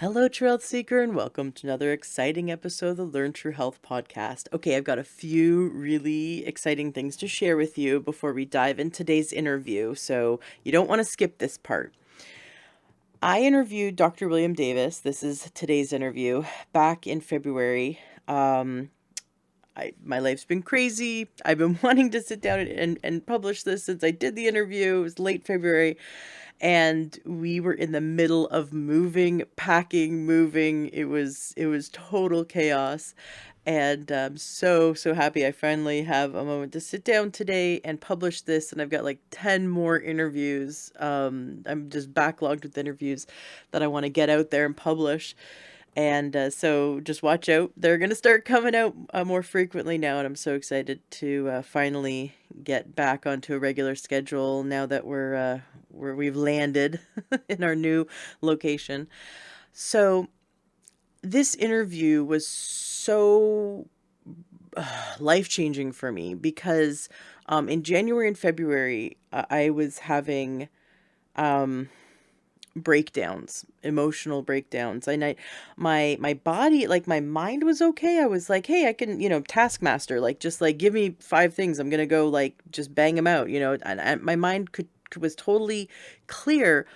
Hello, Trail Seeker, and welcome to another exciting episode of the Learn True Health podcast. Okay, I've got a few really exciting things to share with you before we dive into today's interview, so you don't want to skip this part. I interviewed Dr. William Davis. This is today's interview back in February. My life's been crazy. I've been wanting to sit down and publish this since I did the interview. It was late February. And we were in the middle of moving, packing, moving. It was total chaos. And I'm so happy I finally have a moment to sit down today and publish this. And I've got like 10 more interviews. I'm just backlogged with interviews that I want to get out there and publish. And so just watch out. They're going to start coming out more frequently now. And I'm so excited to finally get back onto a regular schedule now that we've landed in our new location. So this interview was so life-changing for me because in January and February, I was having breakdowns, emotional breakdowns. And my body, like my mind was okay. I was like, hey, I can, taskmaster, like just like give me 5 things. I'm gonna go like just bang them out, and my mind was totally clear.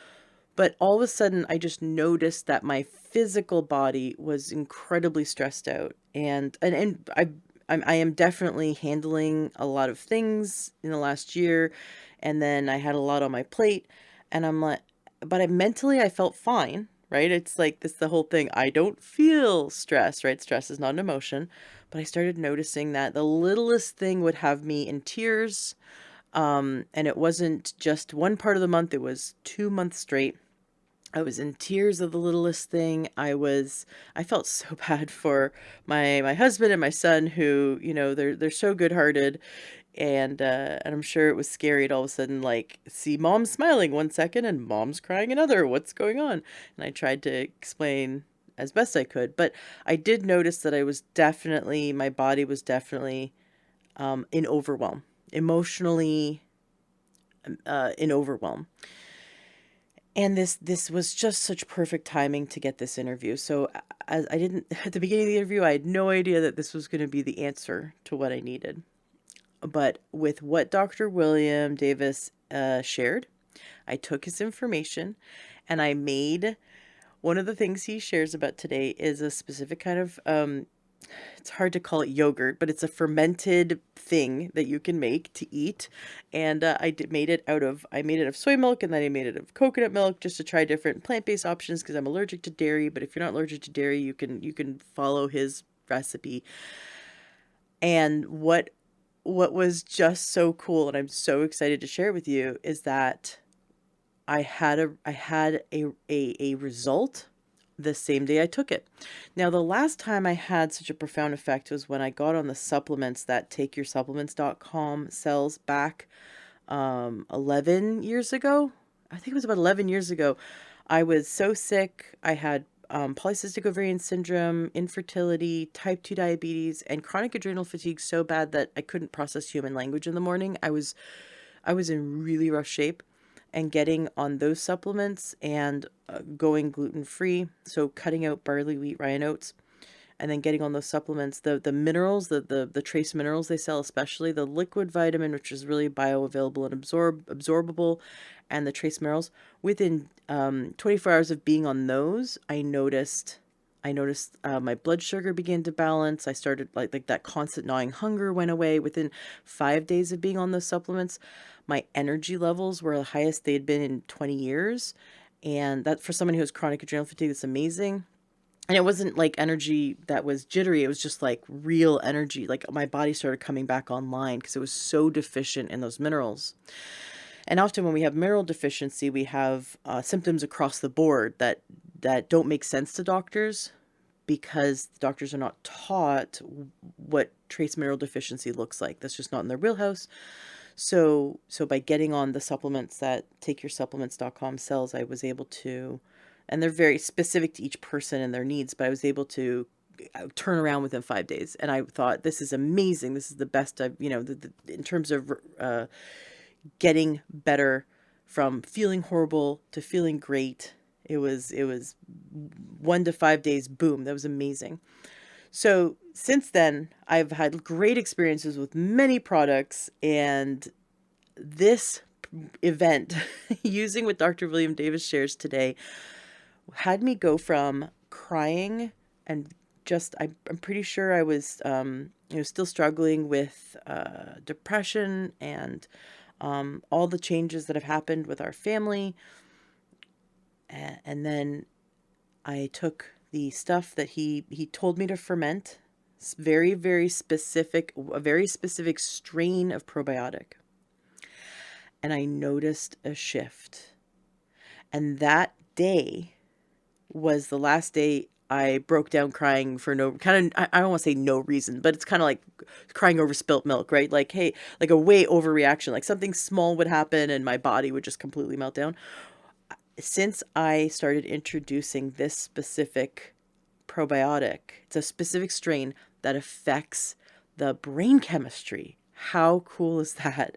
But all of a sudden, I just noticed that my physical body was incredibly stressed out, and I am definitely handling a lot of things in the last year, and then I had a lot on my plate, and I'm like, but mentally I felt fine, right? It's like the whole thing. I don't feel stress, right? Stress is not an emotion, but I started noticing that the littlest thing would have me in tears. And it wasn't just one part of the month, it was 2 months straight. I was in tears of the littlest thing. I felt so bad for my husband and my son who, they're so good-hearted. And I'm sure it was scary to all of a sudden, like, see mom smiling one second and mom's crying another. What's going on? And I tried to explain as best I could. But I did notice that my body was definitely in overwhelm, emotionally in overwhelm. And this was just such perfect timing to get this interview. So as I didn't, at the beginning of the interview, I had no idea that this was going to be the answer to what I needed. But with what Dr. William Davis shared, I took his information and I made one of the things he shares about today is a specific kind of, it's hard to call it yogurt, but it's a fermented thing that you can make to eat. And I made it out of soy milk, and then I made it of coconut milk just to try different plant-based options because I'm allergic to dairy. But if you're not allergic to dairy, you can follow his recipe. And what was just so cool, and I'm so excited to share it with you, is that I had a result the same day I took it. Now, the last time I had such a profound effect was when I got on the supplements that takeyoursupplements.com sells back 11 years ago. I think it was about 11 years ago. I was so sick. I had polycystic ovarian syndrome, infertility, type 2 diabetes, and chronic adrenal fatigue so bad that I couldn't process human language in the morning. I was in really rough shape, and getting on those supplements and going gluten-free, so cutting out barley, wheat, rye, and oats, and then getting on those supplements, the minerals, the trace minerals they sell, especially the liquid vitamin, which is really bioavailable and absorbable, and the trace minerals. Within 24 hours of being on those, I noticed my blood sugar began to balance. I started like that constant gnawing hunger went away. Within 5 days of being on those supplements, my energy levels were the highest they'd been in 20 years. And that, for someone who has chronic adrenal fatigue, that's amazing. And it wasn't like energy that was jittery. It was just like real energy. Like my body started coming back online because it was so deficient in those minerals. And often when we have mineral deficiency, we have symptoms across the board that don't make sense to doctors because the doctors are not taught what trace mineral deficiency looks like. That's just not in their wheelhouse. So by getting on the supplements that takeyoursupplements.com sells, I was able to, and they're very specific to each person and their needs, but I was able to turn around within 5 days. And I thought, this is amazing. This is the best I've, in terms of getting better from feeling horrible to feeling great. It was 1 to 5 days, boom, that was amazing. So since then, I've had great experiences with many products, and this event, using what Dr. William Davis shares today, had me go from crying and just, I'm pretty sure I was, still struggling with depression and all the changes that have happened with our family. And then I took the stuff that he told me to ferment, very, very specific, a very specific strain of probiotic. And I noticed a shift. And that day was the last day I broke down crying for no kind of, I don't want to say no reason, but it's kind of like crying over spilt milk, right? Like, hey, like a way overreaction, like something small would happen and my body would just completely melt down. Since I started introducing this specific probiotic, it's a specific strain that affects the brain chemistry. How cool is that?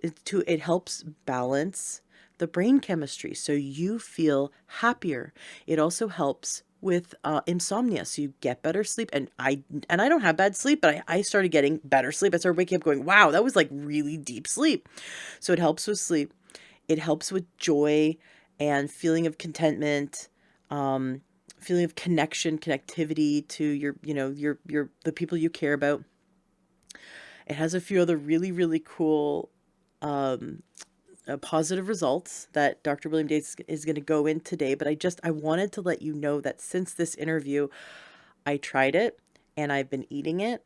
It helps balance the brain chemistry so you feel happier. It also helps with insomnia, so you get better sleep. And I don't have bad sleep, but I started getting better sleep. I started waking up going, wow, that was like really deep sleep. So it helps with sleep. It helps with joy and feeling of contentment, feeling of connectivity to your the people you care about. It has a few other really, really cool positive results that Dr. William Davis is going to go in today. But I wanted to let you know that since this interview, I tried it and I've been eating it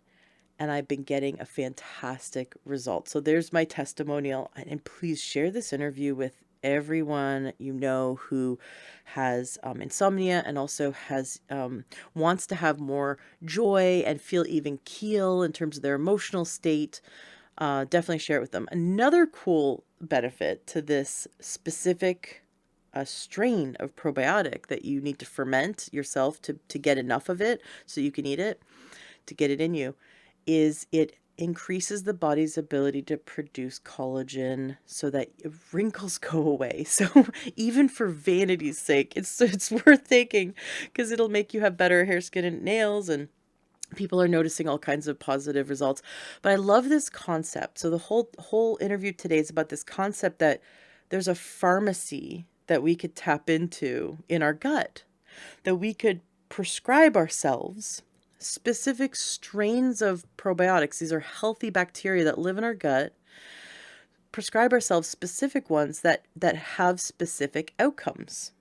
and I've been getting a fantastic result. So there's my testimonial. And please share this interview with everyone you know who has insomnia and also has wants to have more joy and feel even keel in terms of their emotional state. Definitely share it with them. Another cool benefit to this specific strain of probiotic that you need to ferment yourself to get enough of it so you can eat it, to get it in you, is it increases the body's ability to produce collagen so that wrinkles go away. So even for vanity's sake, it's worth taking because it'll make you have better hair, skin, and nails, and people are noticing all kinds of positive results. But I love this concept. So the whole interview today is about this concept that there's a pharmacy that we could tap into in our gut, that we could prescribe ourselves specific strains of probiotics. These are healthy bacteria that live in our gut. Prescribe ourselves specific ones that have specific outcomes.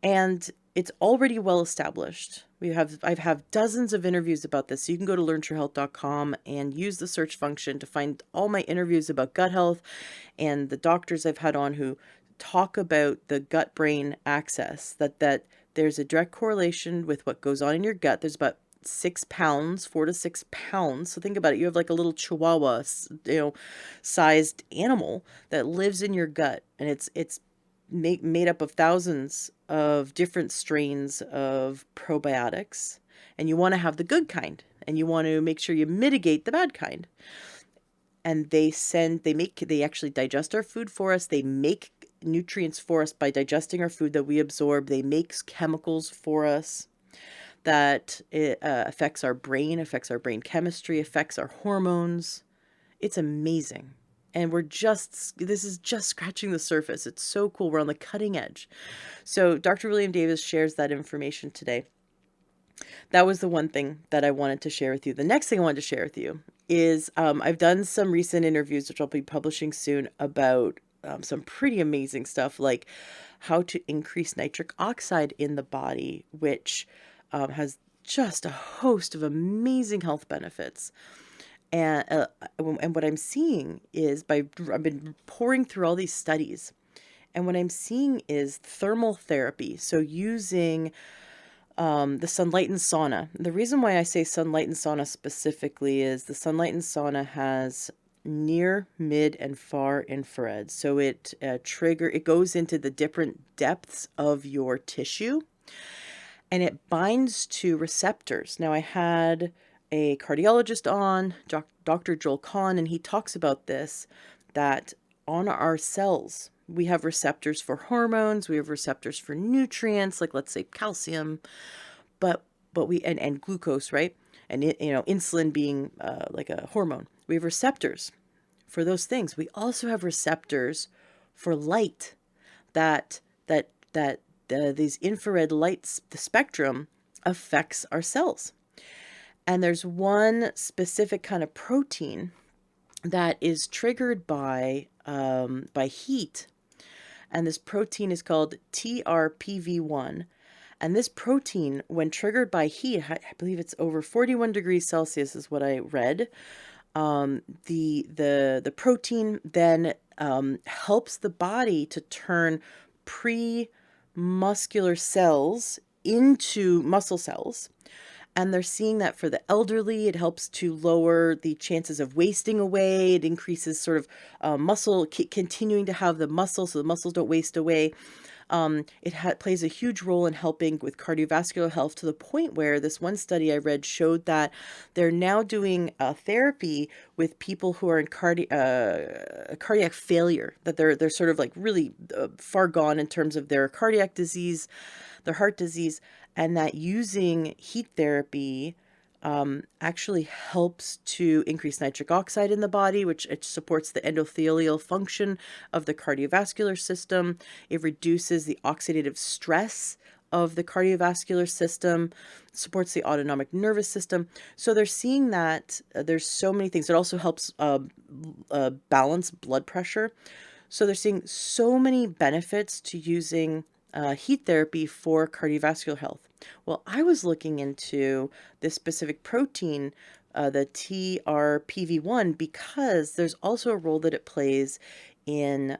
And it's already well established. I've have dozens of interviews about this. So you can go to learntruehealth.com and use the search function to find all my interviews about gut health and the doctors I've had on who talk about the gut-brain axis, that there's a direct correlation with what goes on in your gut. There's about 6 pounds, 4 to 6 pounds. So think about it. You have like a little chihuahua, sized animal that lives in your gut, and it's made up of thousands of different strains of probiotics, and you want to have the good kind, and you want to make sure you mitigate the bad kind. And they actually digest our food for us. They make nutrients for us by digesting our food that we absorb. They make chemicals for us that affects our brain chemistry, affects our hormones. It's amazing. And this is just scratching the surface. It's so cool. We're on the cutting edge. So Dr. William Davis shares that information today. That was the one thing that I wanted to share with you. The next thing I wanted to share with you is I've done some recent interviews, which I'll be publishing soon, about some pretty amazing stuff, like how to increase nitric oxide in the body, which has just a host of amazing health benefits. And what I'm seeing is I've been pouring through all these studies, and what I'm seeing is thermal therapy. So using the sunlight and sauna. The reason why I say sunlight and sauna specifically is the sunlight and sauna has near, mid, and far infrared. So it goes into the different depths of your tissue, and it binds to receptors. Now, I had a cardiologist on, Dr. Joel Kahn, and he talks about this, that on our cells. We have receptors for hormones, we have receptors for nutrients, like let's say calcium, but we and glucose, right? And insulin being like a hormone. We have receptors for those things. We also have receptors for light, that these infrared lights, the spectrum affects our cells. And there's one specific kind of protein that is triggered by heat, and this protein is called TRPV1. And this protein, when triggered by heat, I believe it's over 41 degrees Celsius is what I read. The protein then helps the body to turn pre-muscular cells into muscle cells. And they're seeing that for the elderly, it helps to lower the chances of wasting away. It increases sort of muscle, continuing to have the muscle so the muscles don't waste away. It plays a huge role in helping with cardiovascular health, to the point where this one study I read showed that they're now doing therapy with people who are in cardiac failure, that they're sort of like really far gone in terms of their cardiac disease, their heart disease, and that using heat therapy actually helps to increase nitric oxide in the body, which it supports the endothelial function of the cardiovascular system. It reduces the oxidative stress of the cardiovascular system, supports the autonomic nervous system. So they're seeing that there's so many things. It also helps balance blood pressure. So they're seeing so many benefits to using heat therapy for cardiovascular health. Well, I was looking into this specific protein, the TRPV1, because there's also a role that it plays in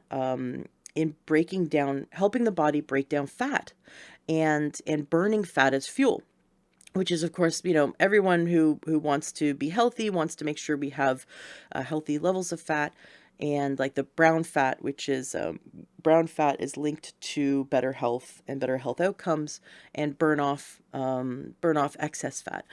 breaking down, helping the body break down fat, and burning fat as fuel. Which is, of course, everyone who wants to be healthy wants to make sure we have healthy levels of fat. And like the brown fat, which is brown fat is linked to better health and better health outcomes, and burn off excess fat.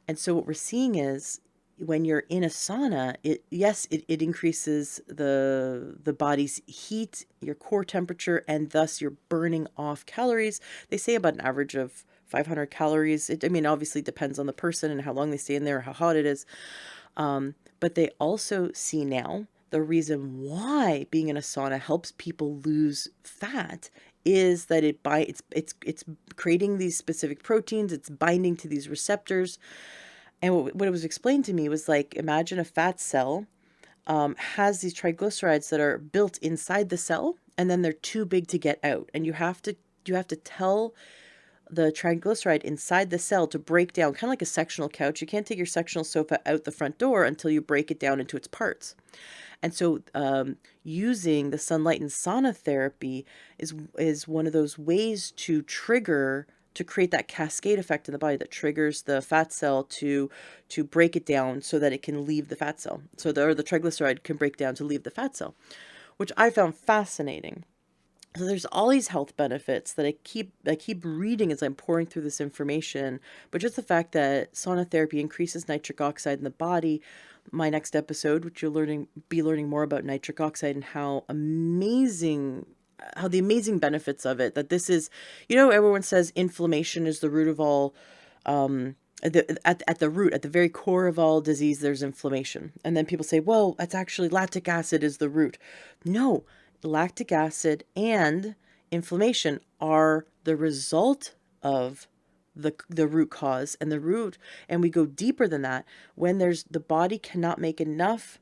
And so what we're seeing is, when you're in a sauna, it increases the body's heat, your core temperature, and thus you're burning off calories. They say about an average of 500 calories. Obviously depends on the person and how long they stay in there, how hot it is. But they also see now the reason why being in a sauna helps people lose fat is that it's creating these specific proteins, it's binding to these receptors. And what it was explained to me was, like, imagine a fat cell has these triglycerides that are built inside the cell, and then they're too big to get out. And you have to tell the triglyceride inside the cell to break down, kind of like a sectional couch. You can't take your sectional sofa out the front door until you break it down into its parts. And so using the sunlight and sauna therapy is one of those ways to create that cascade effect in the body that triggers the fat cell to break it down so that it can leave the fat cell. So the triglyceride can break down to leave the fat cell, which I found fascinating. So there's all these health benefits that I keep reading as I'm pouring through this information. But just the fact that sauna therapy increases nitric oxide in the body. My next episode, which you'll be learning more about nitric oxide and how the amazing benefits of it. That this is, everyone says inflammation is the root of all. At the very core of all disease, there's inflammation. And then people say, well, that's actually lactic acid is the root. No. Lactic acid and inflammation are the result of the root cause, and we go deeper than that when the body cannot make enough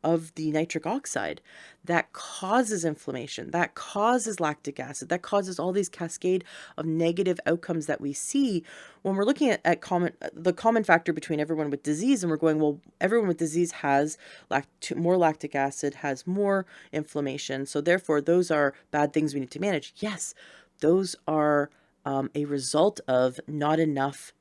of the nitric oxide. That causes inflammation, that causes lactic acid, that causes all these cascade of negative outcomes that we see when we're looking at the common factor between everyone with disease, and we're going, well, everyone with disease has more lactic acid, has more inflammation, so therefore those are bad things we need to manage. Yes, those are a result of not enough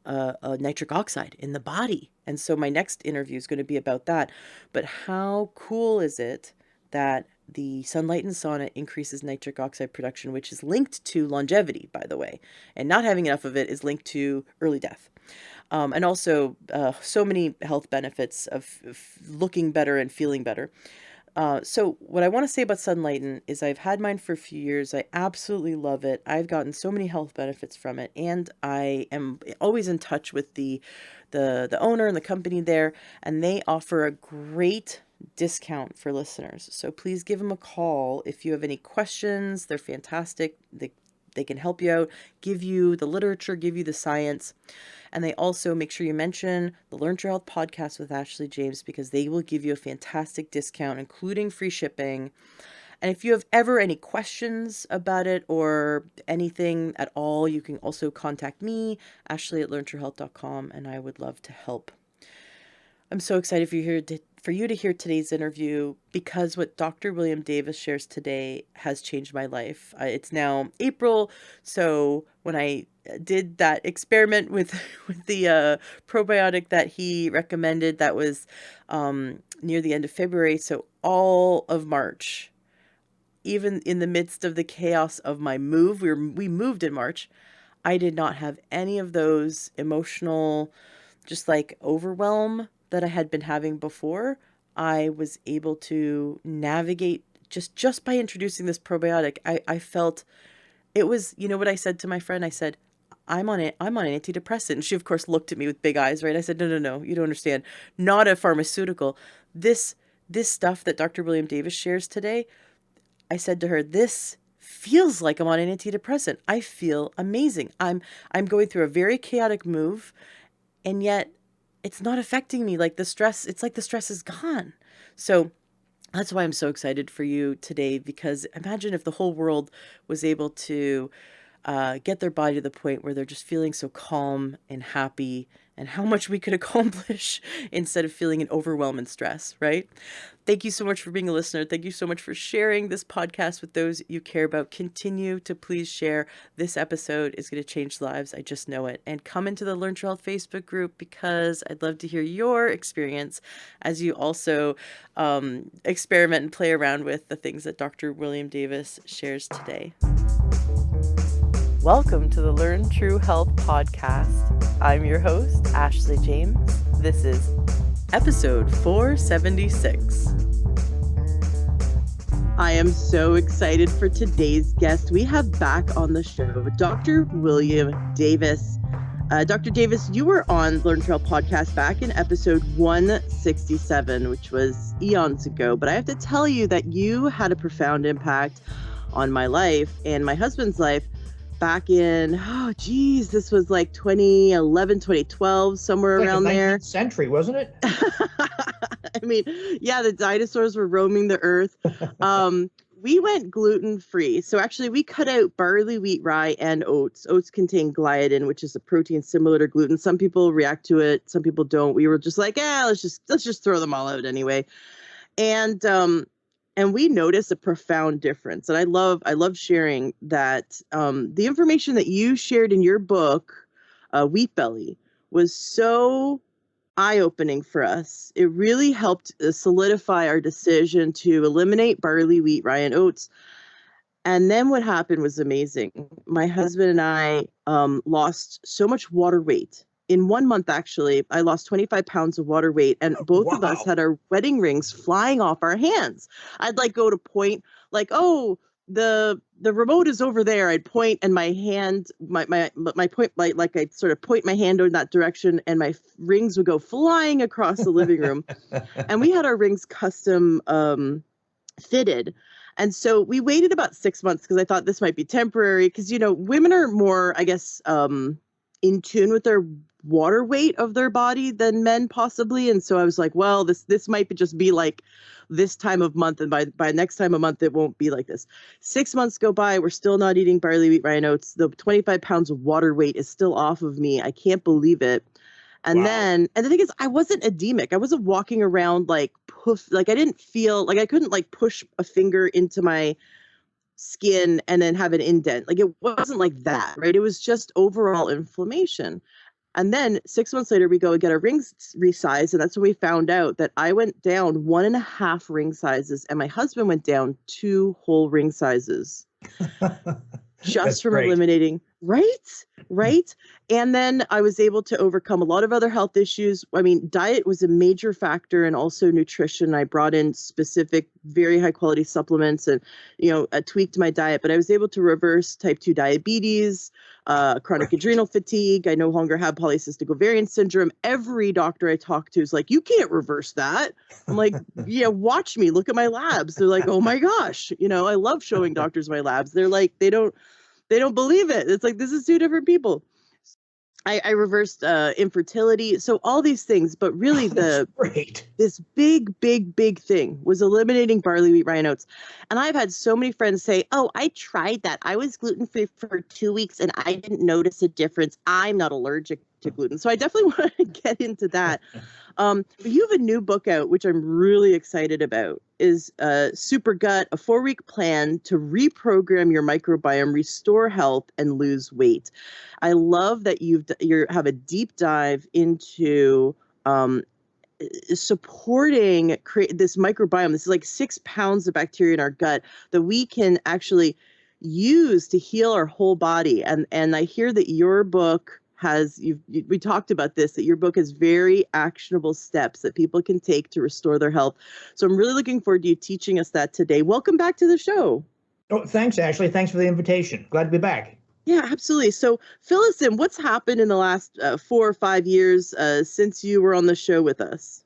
nitric oxide in the body. And so my next interview is going to be about that. But how cool is it that the sunlight and sauna increases nitric oxide production, which is linked to longevity, by the way, and not having enough of it is linked to early death. And also so many health benefits of looking better and feeling better. So what I want to say about Sunlighten is I've had mine for a few years. I absolutely love it. I've gotten so many health benefits from it, and I am always in touch with the owner and the company there, and they offer a great discount for listeners. So please give them a call if you have any questions. They're fantastic. They can help you out, give you the literature, give you the science. And they also make sure you mention the Learn to Your Health podcast with Ashley James, because they will give you a fantastic discount, including free shipping. And if you have ever any questions about it or anything at all, you can also contact me, Ashley at learntoyourhealth.com, and I would love to help. I'm so excited for you to hear today's interview, because what Dr. William Davis shares today has changed my life. It's now April, so when I did that experiment with the probiotic that he recommended, that was near the end of February. So all of March, even in the midst of the chaos of my move, we moved in March, I did not have any of those emotional, just like overwhelm that I had been having before. I was able to navigate just by introducing this probiotic. I felt it was, you know what I said to my friend? I said, I'm on an antidepressant. And she, of course, looked at me with big eyes, right? I said, no, you don't understand. Not a pharmaceutical. This stuff that Dr. William Davis shares today, I said to her, this feels like I'm on an antidepressant. I feel amazing. I'm going through a very chaotic move, and yet it's not affecting me like the stress. It's like the stress is gone. So that's why I'm so excited for you today, because imagine if the whole world was able to get their body to the point where they're just feeling so calm and happy, and how much we could accomplish instead of feeling an overwhelm and stress, right? Thank you so much for being a listener. Thank you so much for sharing this podcast with those you care about. Continue to please share. This episode is going to change lives. I just know it. And come into the Learn to Your Health Facebook group, because I'd love to hear your experience as you also experiment and play around with the things that Dr. William Davis shares today. Welcome to the Learn True Health podcast. I'm your host, Ashley James. This is episode 476. I am so excited for today's guest. We have back on the show Dr. William Davis. Dr. Davis, you were on Learn True Health podcast back in episode 167, which was eons ago. But I have to tell you that you had a profound impact on my life and my husband's life back in, this was like 2011, 2012, somewhere like around the 19th there. Century, wasn't it? I mean, yeah, the dinosaurs were roaming the earth. We went gluten-free. So actually we cut out barley, wheat, rye, and oats. Oats contain gliadin, which is a protein similar to gluten. Some people react to it, some people don't. We were just like, let's just throw them all out anyway. And we noticed a profound difference. And I love sharing that the information that you shared in your book, Wheat Belly, was so eye-opening for us. It really helped solidify our decision to eliminate barley, wheat, rye, and oats. And then what happened was amazing. My husband and I lost so much water weight. In 1 month, actually, I lost 25 pounds of water weight, and both of us had our wedding rings flying off our hands. I'd like go to point, like, the remote is over there. I'd point, and my hand, my point, like I'd sort of point my hand in that direction, and my rings would go flying across the living room. And we had our rings custom fitted. And so we waited about 6 months, because I thought this might be temporary, because, women are more, I guess, in tune with their water weight of their body than men possibly. And so I was like, well, this might just be like this time of month, and by next time of month it won't be like this. 6 months go by, we're still not eating barley, wheat, rye, and oats. The 25 pounds of water weight is still off of me. I can't believe it. And then, and the thing is, I wasn't edemic. I wasn't walking around like poof, like I didn't feel like I couldn't like push a finger into my skin and then have an indent. Like it wasn't like that, right? It was just overall inflammation. And then 6 months later, we go and get our rings resized. And that's when we found out that I went down 1.5 ring sizes, and my husband went down 2 whole ring sizes. just That's from great. eliminating, right? Right. And then I was able to overcome a lot of other health issues. I mean, diet was a major factor, and also nutrition. I brought in specific, very high quality supplements, and, tweaked my diet, but I was able to reverse type 2 diabetes, chronic Great. adrenal fatigue. I no longer have polycystic ovarian syndrome. Every doctor I talk to is like, you can't reverse that. I'm like, yeah, watch me, look at my labs. They're like, oh my gosh. I love showing doctors my labs. They're like, they don't believe it. It's like, this is two different people. I reversed infertility. So all these things, but really That's great. this big, big, big thing was eliminating barley, wheat, rye, and oats. And I've had so many friends say, oh, I tried that. I was gluten-free for 2 weeks and I didn't notice a difference. I'm not allergic to gluten. So I definitely want to get into that. But you have a new book out, which I'm really excited about, is Super Gut, a 4-week plan to reprogram your microbiome, restore health, and lose weight. I love that you have a deep dive into supporting this microbiome. This is like 6 pounds of bacteria in our gut that we can actually use to heal our whole body. And I hear that your book has, we talked about this, that your book has very actionable steps that people can take to restore their health. So I'm really looking forward to you teaching us that today. Welcome back to the show. Oh, thanks, Ashley. Thanks for the invitation. Glad to be back. Yeah, absolutely. So fill us in. What's happened in the last 4 or 5 years since you were on the show with us?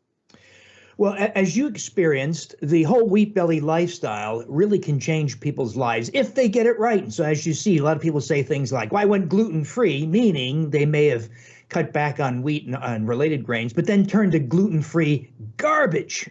Well, as you experienced, the whole wheat belly lifestyle really can change people's lives if they get it right. And so, as you see, a lot of people say things like, well, I went gluten-free, meaning they may have cut back on wheat and related grains, but then turned to gluten-free garbage,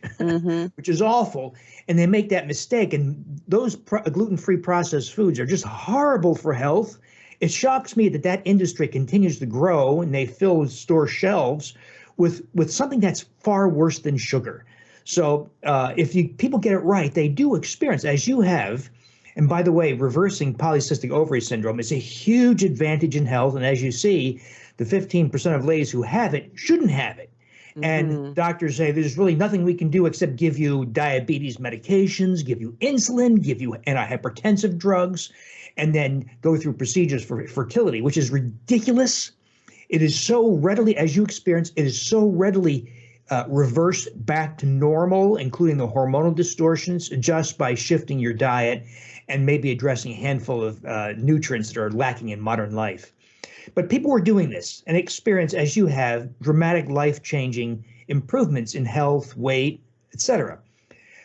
which is awful. And they make that mistake. And those gluten-free processed foods are just horrible for health. It shocks me that industry continues to grow and they fill store shelves with something that's far worse than sugar. So if people get it right, they do experience, as you have. And by the way, reversing polycystic ovary syndrome is a huge advantage in health. And as you see, the 15% of ladies who have it shouldn't have it. And doctors say there's really nothing we can do except give you diabetes medications, give you insulin, give you antihypertensive drugs, and then go through procedures for fertility, which is ridiculous. It is so readily, as you experience, it is so readily reversed back to normal, including the hormonal distortions, just by shifting your diet and maybe addressing a handful of nutrients that are lacking in modern life. But people were doing this and experience, as you have, dramatic life-changing improvements in health, weight, etc.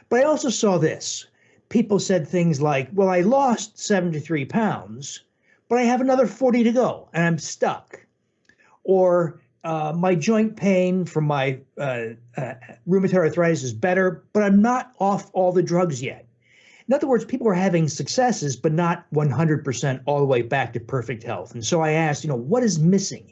But I also saw this. People said things like, well, I lost 73 pounds, but I have another 40 to go and I'm stuck. Or my joint pain from my rheumatoid arthritis is better, but I'm not off all the drugs yet. In other words, people are having successes, but not 100% all the way back to perfect health. And so I asked, what is missing?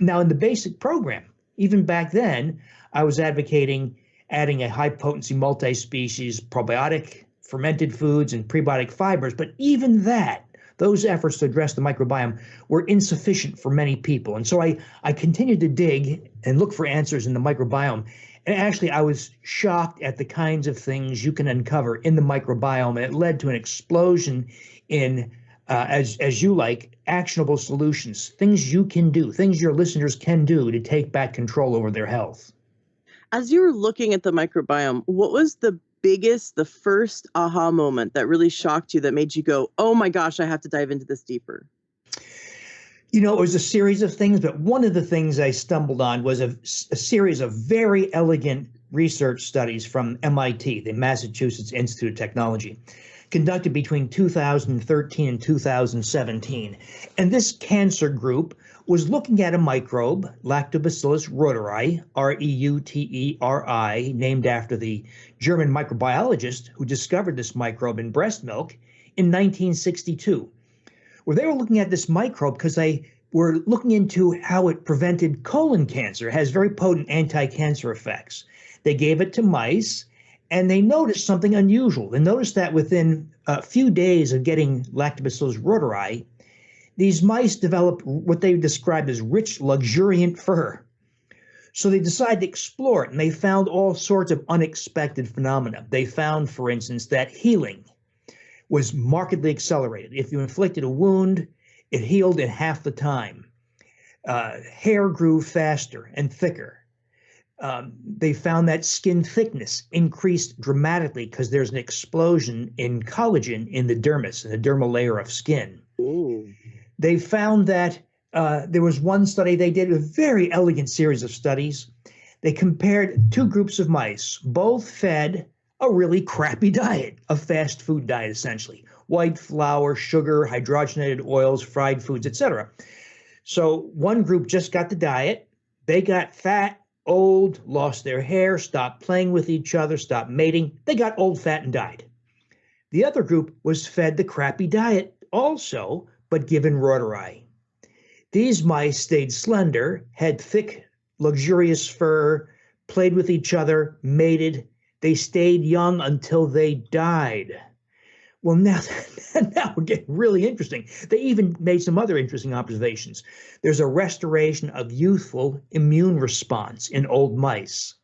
Now, in the basic program, even back then, I was advocating adding a high-potency multi-species probiotic, fermented foods, and prebiotic fibers. But even that, those efforts to address the microbiome were insufficient for many people. And so I continued to dig and look for answers in the microbiome. And actually, I was shocked at the kinds of things you can uncover in the microbiome. And it led to an explosion in, as you like, actionable solutions, things you can do, things your listeners can do to take back control over their health. As you were looking at the microbiome, what was the first aha moment that really shocked you, that made you go, oh my gosh, I have to dive into this deeper? It was a series of things, but one of the things I stumbled on was a series of very elegant research studies from MIT, the Massachusetts Institute of Technology, conducted between 2013 and 2017. And this cancer group was looking at a microbe, Lactobacillus reuteri, Reuteri, named after the German microbiologist who discovered this microbe in breast milk in 1962. Well, they were looking at this microbe because they were looking into how it prevented colon cancer. It has very potent anti-cancer effects. They gave it to mice, and they noticed something unusual. They noticed that within a few days of getting Lactobacillus reuteri, these mice developed what they described as rich, luxuriant fur. So they decided to explore it, and they found all sorts of unexpected phenomena. They found, for instance, that healing was markedly accelerated. If you inflicted a wound, it healed in half the time. Hair grew faster and thicker. They found that skin thickness increased dramatically because there's an explosion in collagen in the dermis, in the dermal layer of skin. Ooh. They found that there was one study they did, a very elegant series of studies. They compared two groups of mice, both fed a really crappy diet, a fast food diet essentially, white flour, sugar, hydrogenated oils, fried foods, etc. So one group just got the diet. They got fat, old, lost their hair, stopped playing with each other, stopped mating. They got old, fat, and died. The other group was fed the crappy diet also, but given Reuteri. These mice stayed slender, had thick, luxurious fur, played with each other, mated. They stayed young until they died. Well, now we're getting really interesting. They even made some other interesting observations. There's a restoration of youthful immune response in old mice.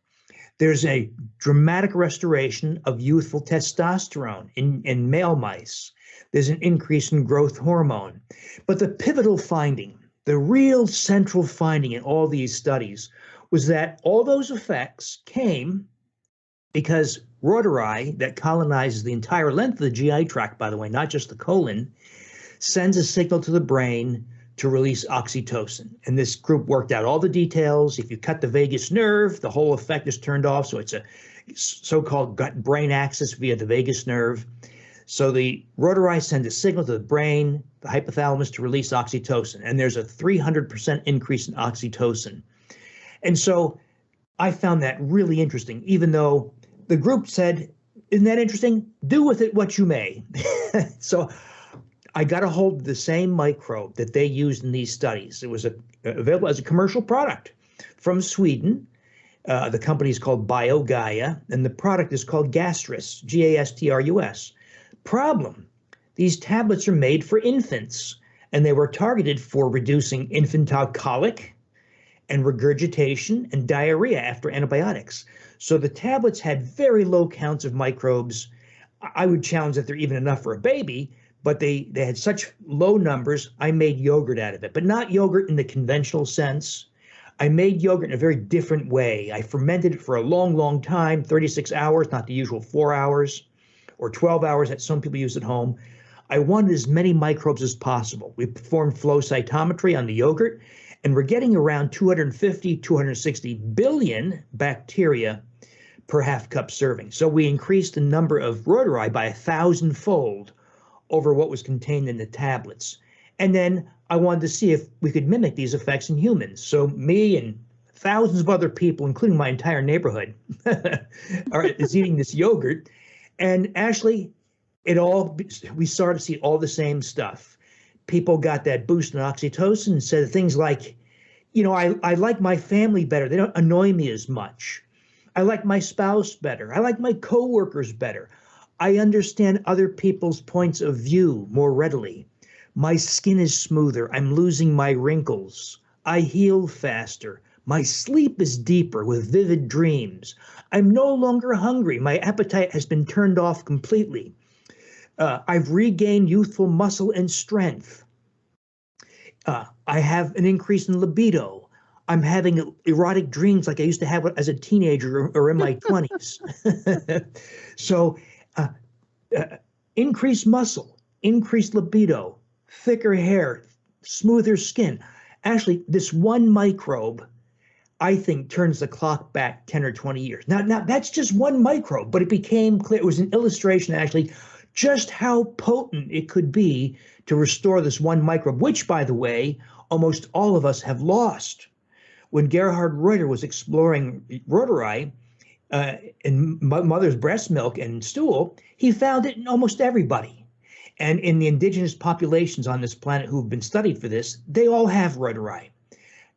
There's a dramatic restoration of youthful testosterone in male mice. There's an increase in growth hormone. But the pivotal finding, the real central finding in all these studies, was that all those effects came because Reuteri, that colonizes the entire length of the GI tract, by the way, not just the colon, sends a signal to the brain to release oxytocin. And this group worked out all the details. If you cut the vagus nerve, the whole effect is turned off. So it's a so-called gut-brain axis via the vagus nerve. So the Reuteri send a signal to the brain, the hypothalamus, to release oxytocin. And there's a 300% increase in oxytocin. And so I found that really interesting, even though the group said, isn't that interesting? Do with it what you may. So I got a hold of the same microbe that they used in these studies. It was available as a commercial product from Sweden. The company is called BioGaia, and the product is called Gastrus, Gastrus. Problem, these tablets are made for infants, and they were targeted for reducing infantile colic and regurgitation and diarrhea after antibiotics. So the tablets had very low counts of microbes. I would challenge that they're even enough for a baby, but they had such low numbers, I made yogurt out of it, but not yogurt in the conventional sense. I made yogurt in a very different way. I fermented it for a long, long time, 36 hours, not the usual 4 hours or 12 hours that some people use at home. I wanted as many microbes as possible. We performed flow cytometry on the yogurt, and we're getting around 250, 260 billion bacteria per half cup serving. So we increased the number of Reuteri by 1,000-fold over what was contained in the tablets. And then I wanted to see if we could mimic these effects in humans. So me and thousands of other people, including my entire neighborhood, is eating this yogurt. And actually, we started to see all the same stuff. People got that boost in oxytocin and said things like, I like my family better. They don't annoy me as much. I like my spouse better. I like my coworkers better. I understand other people's points of view more readily. My skin is smoother. I'm losing my wrinkles. I heal faster. My sleep is deeper with vivid dreams. I'm no longer hungry. My appetite has been turned off completely. I've regained youthful muscle and strength. I have an increase in libido. I'm having erotic dreams like I used to have as a teenager or in my 20s. So increased muscle, increased libido, thicker hair, smoother skin. Actually, this one microbe, I think, turns the clock back 10 or 20 years. Now that's just one microbe, but it became clear. It was an illustration, actually, just how potent it could be to restore this one microbe, which, by the way, almost all of us have lost. When Gerhard Reuter was exploring Reuteri in mother's breast milk and stool, he found it in almost everybody. And in the indigenous populations on this planet who've been studied for this, they all have Reuteri.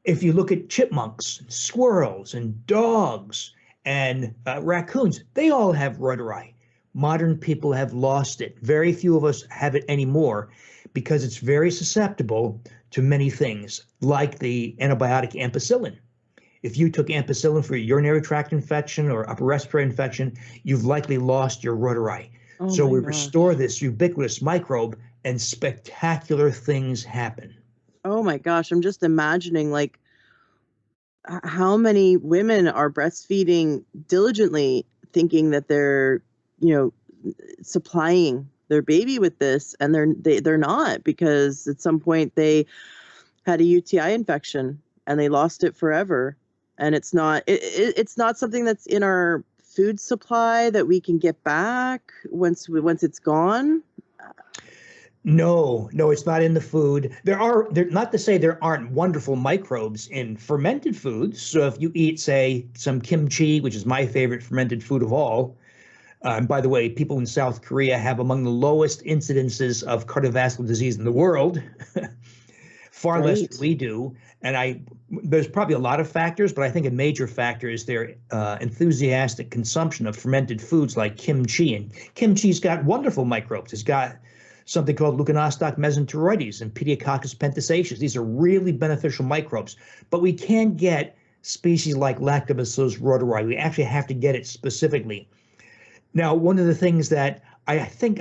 If you look at chipmunks, and squirrels, and dogs, and raccoons, they all have Reuteri. Modern people have lost it. Very few of us have it anymore because it's very susceptible to many things, like the antibiotic ampicillin. If you took ampicillin for a urinary tract infection or upper respiratory infection, you've likely lost your Reuteri. Oh So my we restore gosh. this ubiquitous microbe and spectacular things happen. Oh my gosh. I'm just imagining like how many women are breastfeeding diligently thinking that they're, you know, supplying their baby with this, and they're not, because at some point they had a UTI infection and they lost it forever. And it's not something that's in our food supply that we can get back once it's gone. No, no, it's not in the food. There not to say there aren't wonderful microbes in fermented foods. So if you eat, say, some kimchi, which is my favorite fermented food of all, and by the way, people in South Korea have among the lowest incidences of cardiovascular disease in the world, far less than Right. we do. And there's probably a lot of factors, but I think a major factor is their enthusiastic consumption of fermented foods like kimchi. And kimchi's got wonderful microbes. It's got something called Leuconostoc mesenteroides and Pediococcus pentasaceus. These are really beneficial microbes, but we can't get species like Lactobacillus reuteri. We actually have to get it specifically. Now, one of the things that I think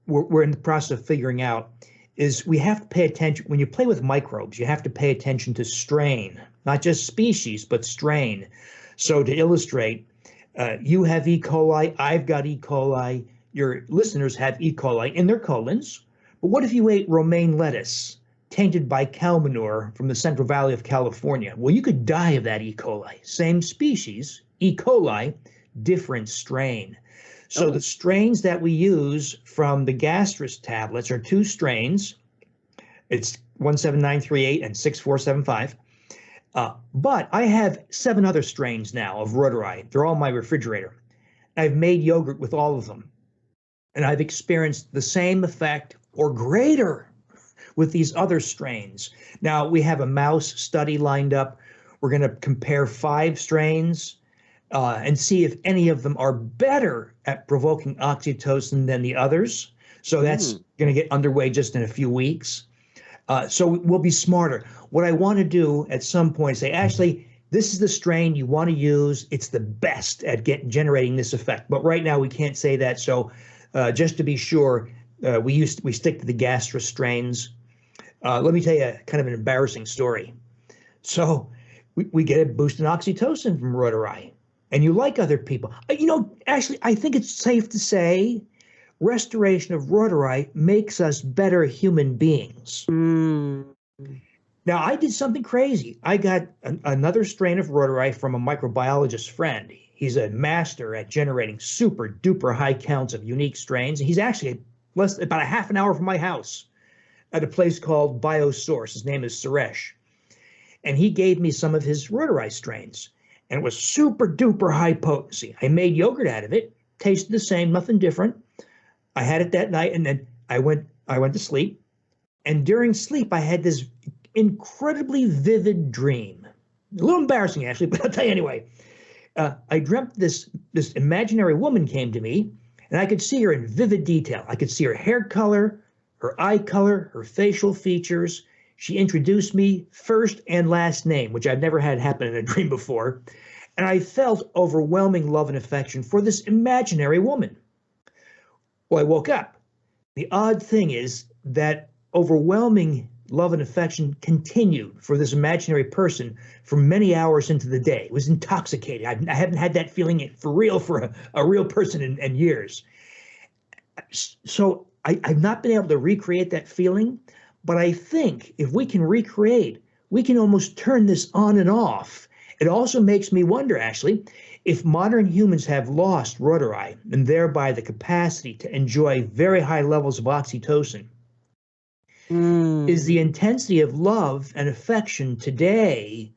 we're in the process of figuring out is we have to pay attention when you play with microbes. You have to pay attention to strain, not just species, but strain. So to illustrate, you have E. coli, I've got E. coli, your listeners have E. coli in their colons. But what if you ate romaine lettuce tainted by cow manure from the Central Valley of California? Well, you could die of that E. coli. Same species, E. coli, different strain. So the Oh. strains that we use from the gastrus tablets are two strains. It's 17938 and 6475. But I have 7 other strains now of reuteri. They're all in my refrigerator. I've made yogurt with all of them. And I've experienced the same effect or greater with these other strains. Now, we have a mouse study lined up. We're going to compare 5 strains and see if any of them are better at provoking oxytocin than the others. So that's Mm. going to get underway just in a few weeks. So we'll be smarter. What I want to do at some point is say, actually, this is the strain you want to use. It's the best at generating this effect. But right now we can't say that. So just to be sure, we stick to the gastrus strains. Let me tell you kind of an embarrassing story. So we get a boost in oxytocin from reuteri, and you like other people. Actually, I think it's safe to say restoration of reuteri makes us better human beings. Mm. Now, I did something crazy. I got another strain of reuteri from a microbiologist friend. He's a master at generating super duper high counts of unique strains. He's actually about a half an hour from my house at a place called Biosource. His name is Suresh. And he gave me some of his reuteri strains. And it was super duper high potency. I made yogurt out of it, tasted the same, nothing different. I had it that night, and then I went to sleep. And during sleep, I had this incredibly vivid dream. A little embarrassing, actually, but I'll tell you anyway. I dreamt this imaginary woman came to me, and I could see her in vivid detail. I could see her hair color, her eye color, her facial features. She introduced me first and last name, which I've never had happen in a dream before. And I felt overwhelming love and affection for this imaginary woman. Well, I woke up. The odd thing is that overwhelming love and affection continued for this imaginary person for many hours into the day. It was intoxicating. I haven't had that feeling for real for a real person in years. So I've not been able to recreate that feeling, but I think if we can recreate, we can almost turn this on and off. It also makes me wonder, actually, if modern humans have lost reuteri and thereby the capacity to enjoy very high levels of oxytocin, is Mm. the intensity of love and affection today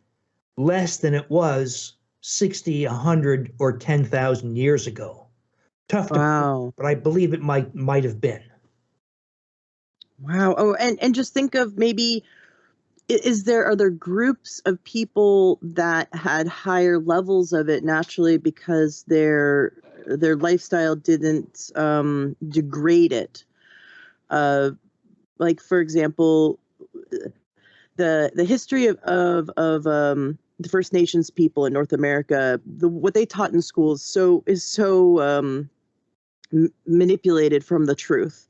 less than it was 60, 100, or 10,000 years ago? Tough to prove, Wow. but I believe it might have been. Wow. Oh, and just think of maybe, are there groups of people that had higher levels of it naturally because their lifestyle didn't degrade it? Uh, like for example, the history of the First Nations people in North America, what they taught in schools is so manipulated from the truth.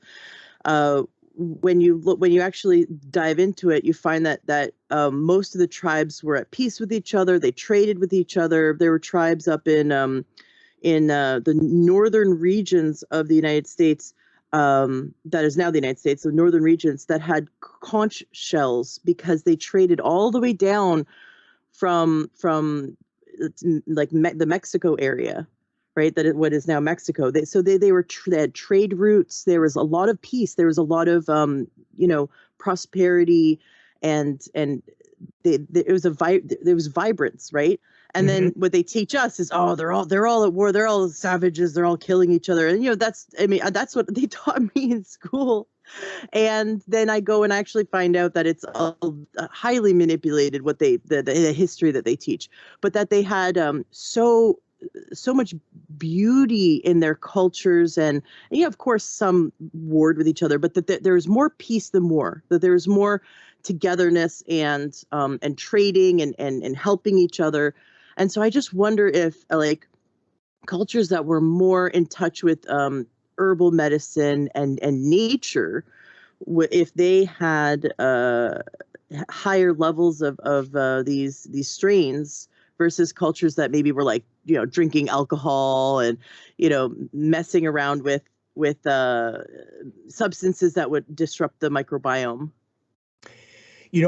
When you actually dive into it, you find that most of the tribes were at peace with each other. They traded with each other. There were tribes up in the northern regions of the United States, that is now the United States, the northern regions that had conch shells because they traded all the way down from like the Mexico area, right? What is now Mexico. They had trade routes. There was a lot of peace. There was a lot of prosperity, and it was there was vibrance, right? And then what they teach us is, oh, they're all at war. They're all savages. They're all killing each other. And that's what they taught me in school. And then I go and actually find out that it's highly manipulated, what the history that they teach, but that they had so much beauty in their cultures, and of course some warred with each other, but that there's more peace than war, that there's more togetherness and trading and helping each other. And so I just wonder if like cultures that were more in touch with herbal medicine and nature, if they had higher levels of these strains versus cultures that maybe were like drinking alcohol and messing around with substances that would disrupt the microbiome.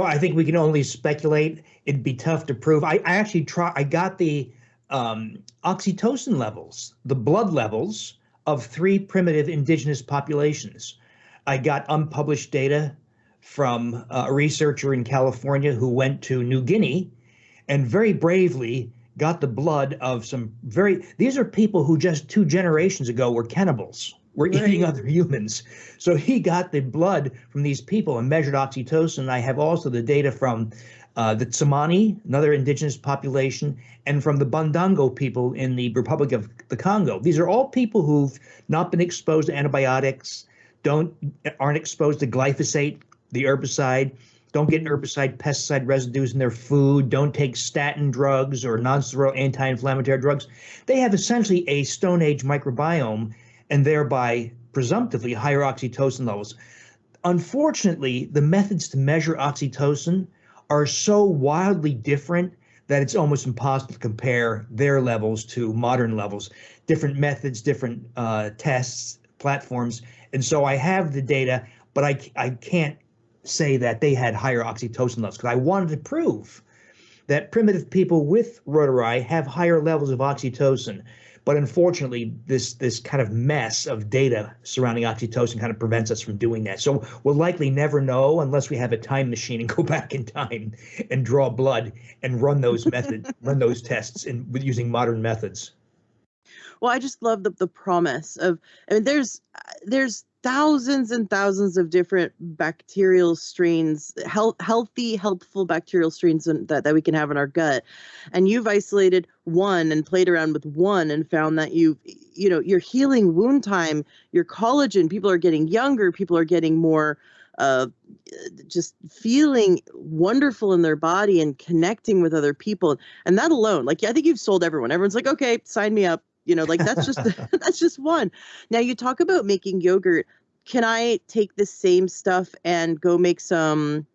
I think we can only speculate. It'd be tough to prove. I actually I got the oxytocin levels, the blood levels of 3 primitive indigenous populations. I got unpublished data from a researcher in California who went to New Guinea and very bravely got the blood of these are people who just 2 generations ago were cannibals, were eating other humans. So he got the blood from these people and measured oxytocin. I have also the data from the Tsimane, another indigenous population, and from the Bandongo people in the Republic of the Congo. These are all people who've not been exposed to antibiotics, aren't exposed to glyphosate, the herbicide, don't get herbicide, pesticide residues in their food, don't take statin drugs or non-steroidal anti-inflammatory drugs. They have essentially a Stone Age microbiome and thereby presumptively higher oxytocin levels. Unfortunately, the methods to measure oxytocin are so wildly different that it's almost impossible to compare their levels to modern levels. Different methods, different tests, platforms. And so I have the data, but I can't say that they had higher oxytocin levels because I wanted to prove that primitive people with rotari have higher levels of oxytocin. But unfortunately, this kind of mess of data surrounding oxytocin kind of prevents us from doing that. So we'll likely never know unless we have a time machine and go back in time and draw blood and run those run those tests using modern methods. Well, I just love the promise of, there's thousands and thousands of different bacterial strains, healthy, helpful bacterial strains that we can have in our gut. And you've isolated one and played around with one and found that you're healing wound time, your collagen, people are getting younger, people are getting more just feeling wonderful in their body and connecting with other people. And that alone, like, I think you've sold everyone. Everyone's like, okay, sign me up. Like that's just that's just one. Now you talk about making yogurt. Can I take the same stuff and go make some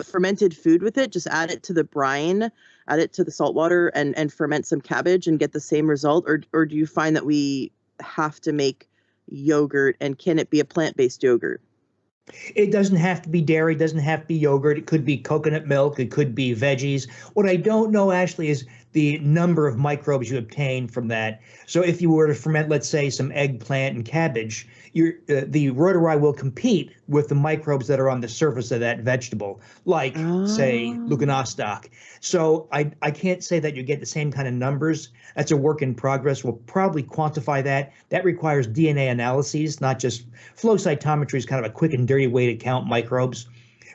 fermented food with it? Just add it to the brine, add it to the salt water, and ferment some cabbage and get the same result? Or do you find that we have to make yogurt, and can it be a plant-based yogurt? It doesn't have to be dairy, it doesn't have to be yogurt. It could be coconut milk, it could be veggies. What I don't know, Ashley, is the number of microbes you obtain from that. So if you were to ferment, let's say, some eggplant and cabbage, the rotari will compete with the microbes that are on the surface of that vegetable, like, say, Leuconostoc. So I can't say that you get the same kind of numbers. That's a work in progress. We'll probably quantify that. That requires DNA analyses, not just flow cytometry is kind of a quick and dirty way to count microbes.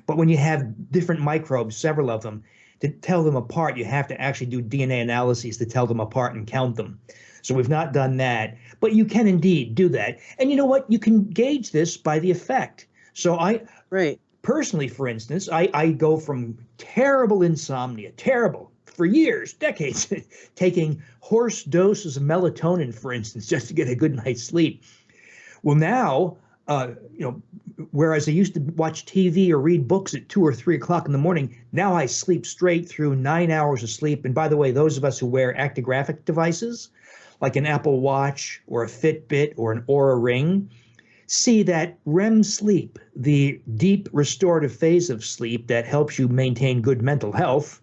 But when you have different microbes, several of them, to tell them apart, you have to actually do DNA analyses to tell them apart and count them. So we've not done that, but you can indeed do that. And you know what? You can gauge this by the effect. So personally, for instance, I go from terrible insomnia, terrible, for years, decades, taking horse doses of melatonin, for instance, just to get a good night's sleep. Well, now, whereas I used to watch TV or read books at 2 or 3 o'clock in the morning, now I sleep straight through 9 hours of sleep. And by the way, those of us who wear actigraphic devices, like an Apple Watch or a Fitbit or an Oura Ring, see that REM sleep, the deep restorative phase of sleep that helps you maintain good mental health,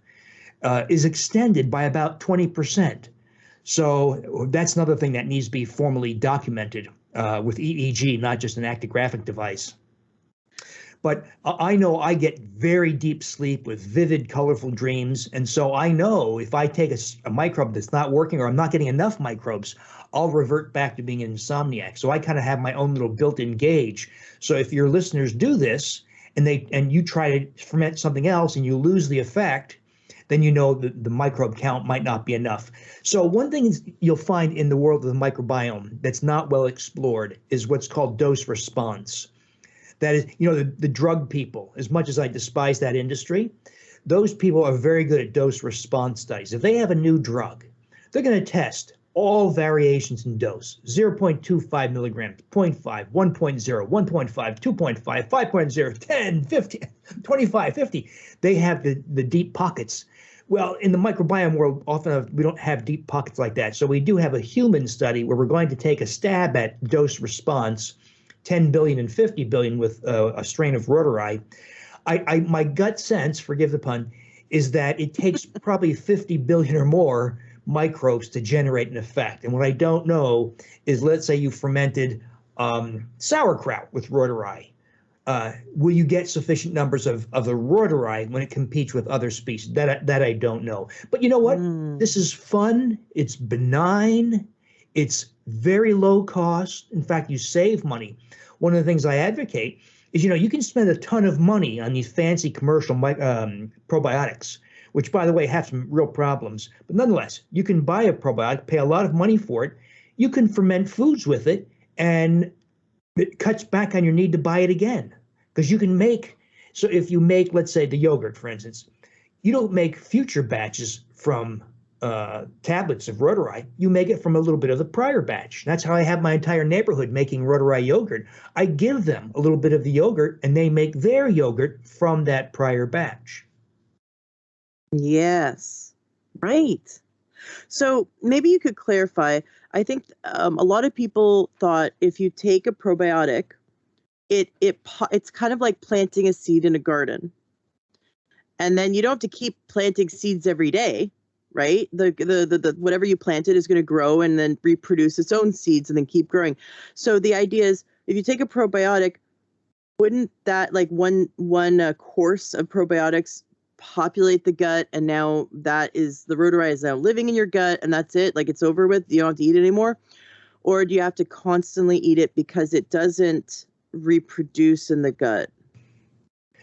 is extended by about 20%. So that's another thing that needs to be formally documented with EEG, not just an actigraphic device. But I know I get very deep sleep with vivid, colorful dreams. And so I know if I take a microbe that's not working or I'm not getting enough microbes, I'll revert back to being an insomniac. So I kind of have my own little built-in gauge. So if your listeners do this and you try to ferment something else and you lose the effect, then you know the microbe count might not be enough. So one thing you'll find in the world of the microbiome that's not well explored is what's called dose response. That is, the drug people, as much as I despise that industry, those people are very good at dose response studies. If they have a new drug, they're going to test all variations in dose, 0.25 milligrams, 0.5, 1.0, 1.5, 2.5, 5.0, 10, 50, 25, 50. They have the deep pockets. Well, in the microbiome world, often we don't have deep pockets like that. So we do have a human study where we're going to take a stab at dose response, 10 billion and 50 billion with a strain of rotari. My gut sense, forgive the pun, is that it takes probably 50 billion or more microbes to generate an effect. And what I don't know is, let's say you fermented sauerkraut with rotari. Will you get sufficient numbers of the rotari when it competes with other species? That I don't know. But you know what? This is fun. It's benign. It's very low cost. In fact, you save money. One of the things I advocate is, you can spend a ton of money on these fancy commercial probiotics, which, by the way, have some real problems. But nonetheless, you can buy a probiotic, pay a lot of money for it. You can ferment foods with it, and it cuts back on your need to buy it again. Because you can so if you make, let's say, the yogurt, for instance, you don't make future batches from tablets of rotari. You make it from a little bit of the prior batch. That's how I have my entire neighborhood making rotari yogurt. I give them a little bit of the yogurt, and they make their yogurt from that prior batch. Yes, right. So maybe you could clarify. I think a lot of people thought if you take a probiotic, it's kind of like planting a seed in a garden, and then you don't have to keep planting seeds every day, right? The whatever you planted is going to grow and then reproduce its own seeds and then keep growing. So the idea is, if you take a probiotic, wouldn't that, like, one course of probiotics populate the gut, and now the rotari is now living in your gut, and that's it, like, it's over with, you don't have to eat it anymore? Or do you have to constantly eat it because it doesn't reproduce in the gut?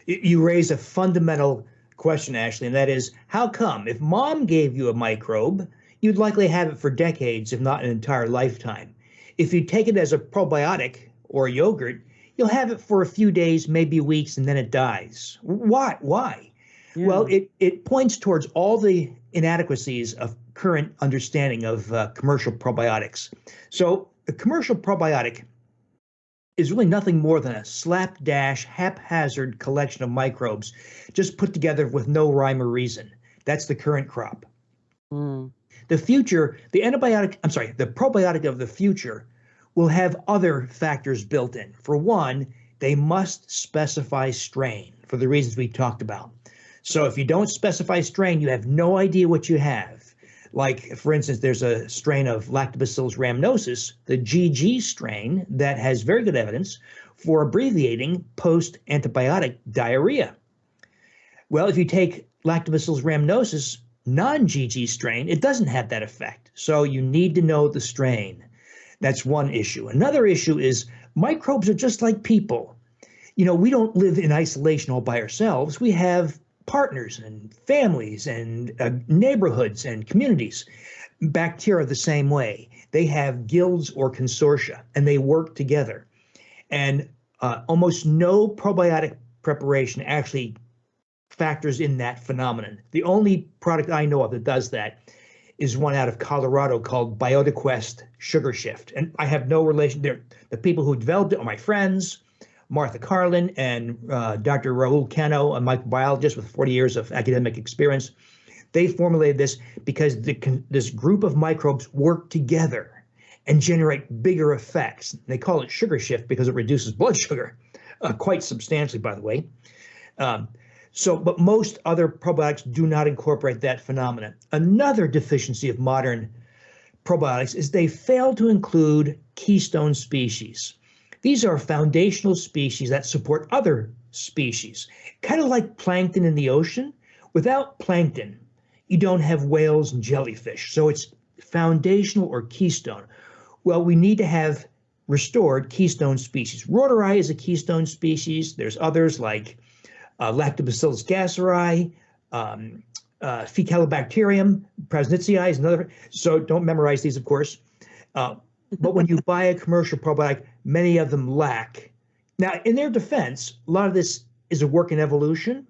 You raise a fundamental question, Ashley, and that is, how come if mom gave you a microbe, you'd likely have it for decades, if not an entire lifetime? If you take it as a probiotic or a yogurt, you'll have it for a few days, maybe weeks, and then it dies. Why? Yeah. Well, it points towards all the inadequacies of current understanding of commercial probiotics. So a commercial probiotic is really nothing more than a slapdash, haphazard collection of microbes just put together with no rhyme or reason. That's the current crop. The probiotic of the future will have other factors built in. For one, they must specify strain for the reasons we talked about. So if you don't specify strain, you have no idea what you have. Like, for instance, there's a strain of Lactobacillus rhamnosus, the GG strain, that has very good evidence for abbreviating post-antibiotic diarrhea. Well, if you take Lactobacillus rhamnosus non-GG strain, it doesn't have that effect. So you need to know the strain. That's one issue. Another issue is microbes are just like people. We don't live in isolation all by ourselves. We have partners and families and neighborhoods and communities. Bacteria are the same way. They have guilds or consortia, and they work together. And almost no probiotic preparation actually factors in that phenomenon. The only product I know of that does that is one out of Colorado called BiotiQuest Sugar Shift. And I have no relation there. The people who developed it are my friends, Martha Carlin and Dr. Raul Cano, a microbiologist with 40 years of academic experience. They formulated this because this group of microbes work together and generate bigger effects. They call it sugar shift because it reduces blood sugar quite substantially, by the way. But most other probiotics do not incorporate that phenomenon. Another deficiency of modern probiotics is they fail to include keystone species. These are foundational species that support other species, kind of like plankton in the ocean. Without plankton, you don't have whales and jellyfish. So it's foundational or keystone. Well, we need to have restored keystone species. Rotari is a keystone species. There's others like Lactobacillus gasseri, Faecalibacterium prausnitzii is another. So don't memorize these, of course. But when you buy a commercial probiotic, many of them lack. Now, in their defense, a lot of this is a work in evolution.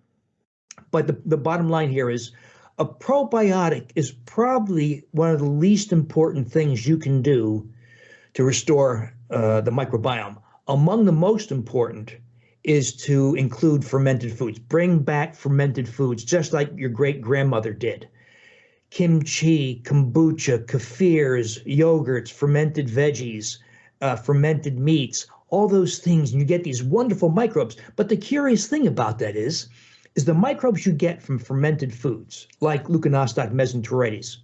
But the bottom line here is a probiotic is probably one of the least important things you can do to restore the microbiome. Among the most important is to include fermented foods. Bring back fermented foods, just like your great-grandmother did. Kimchi, kombucha, kefirs, yogurts, fermented veggies, fermented meats, all those things, and you get these wonderful microbes. But the curious thing about that is the microbes you get from fermented foods, like Leuconostoc mesenteritis,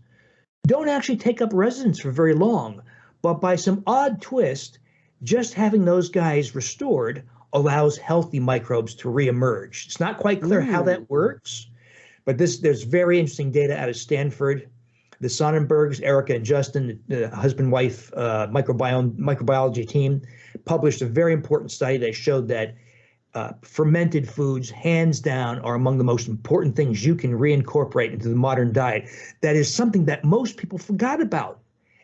don't actually take up residence for very long. But by some odd twist, just having those guys restored allows healthy microbes to reemerge. It's not quite clear how that works, but there's very interesting data out of Stanford. The Sonnenbergs, Erica and Justin, the husband-wife microbiology team, published a very important study that showed that fermented foods, hands down, are among the most important things you can reincorporate into the modern diet. That is something that most people forgot about.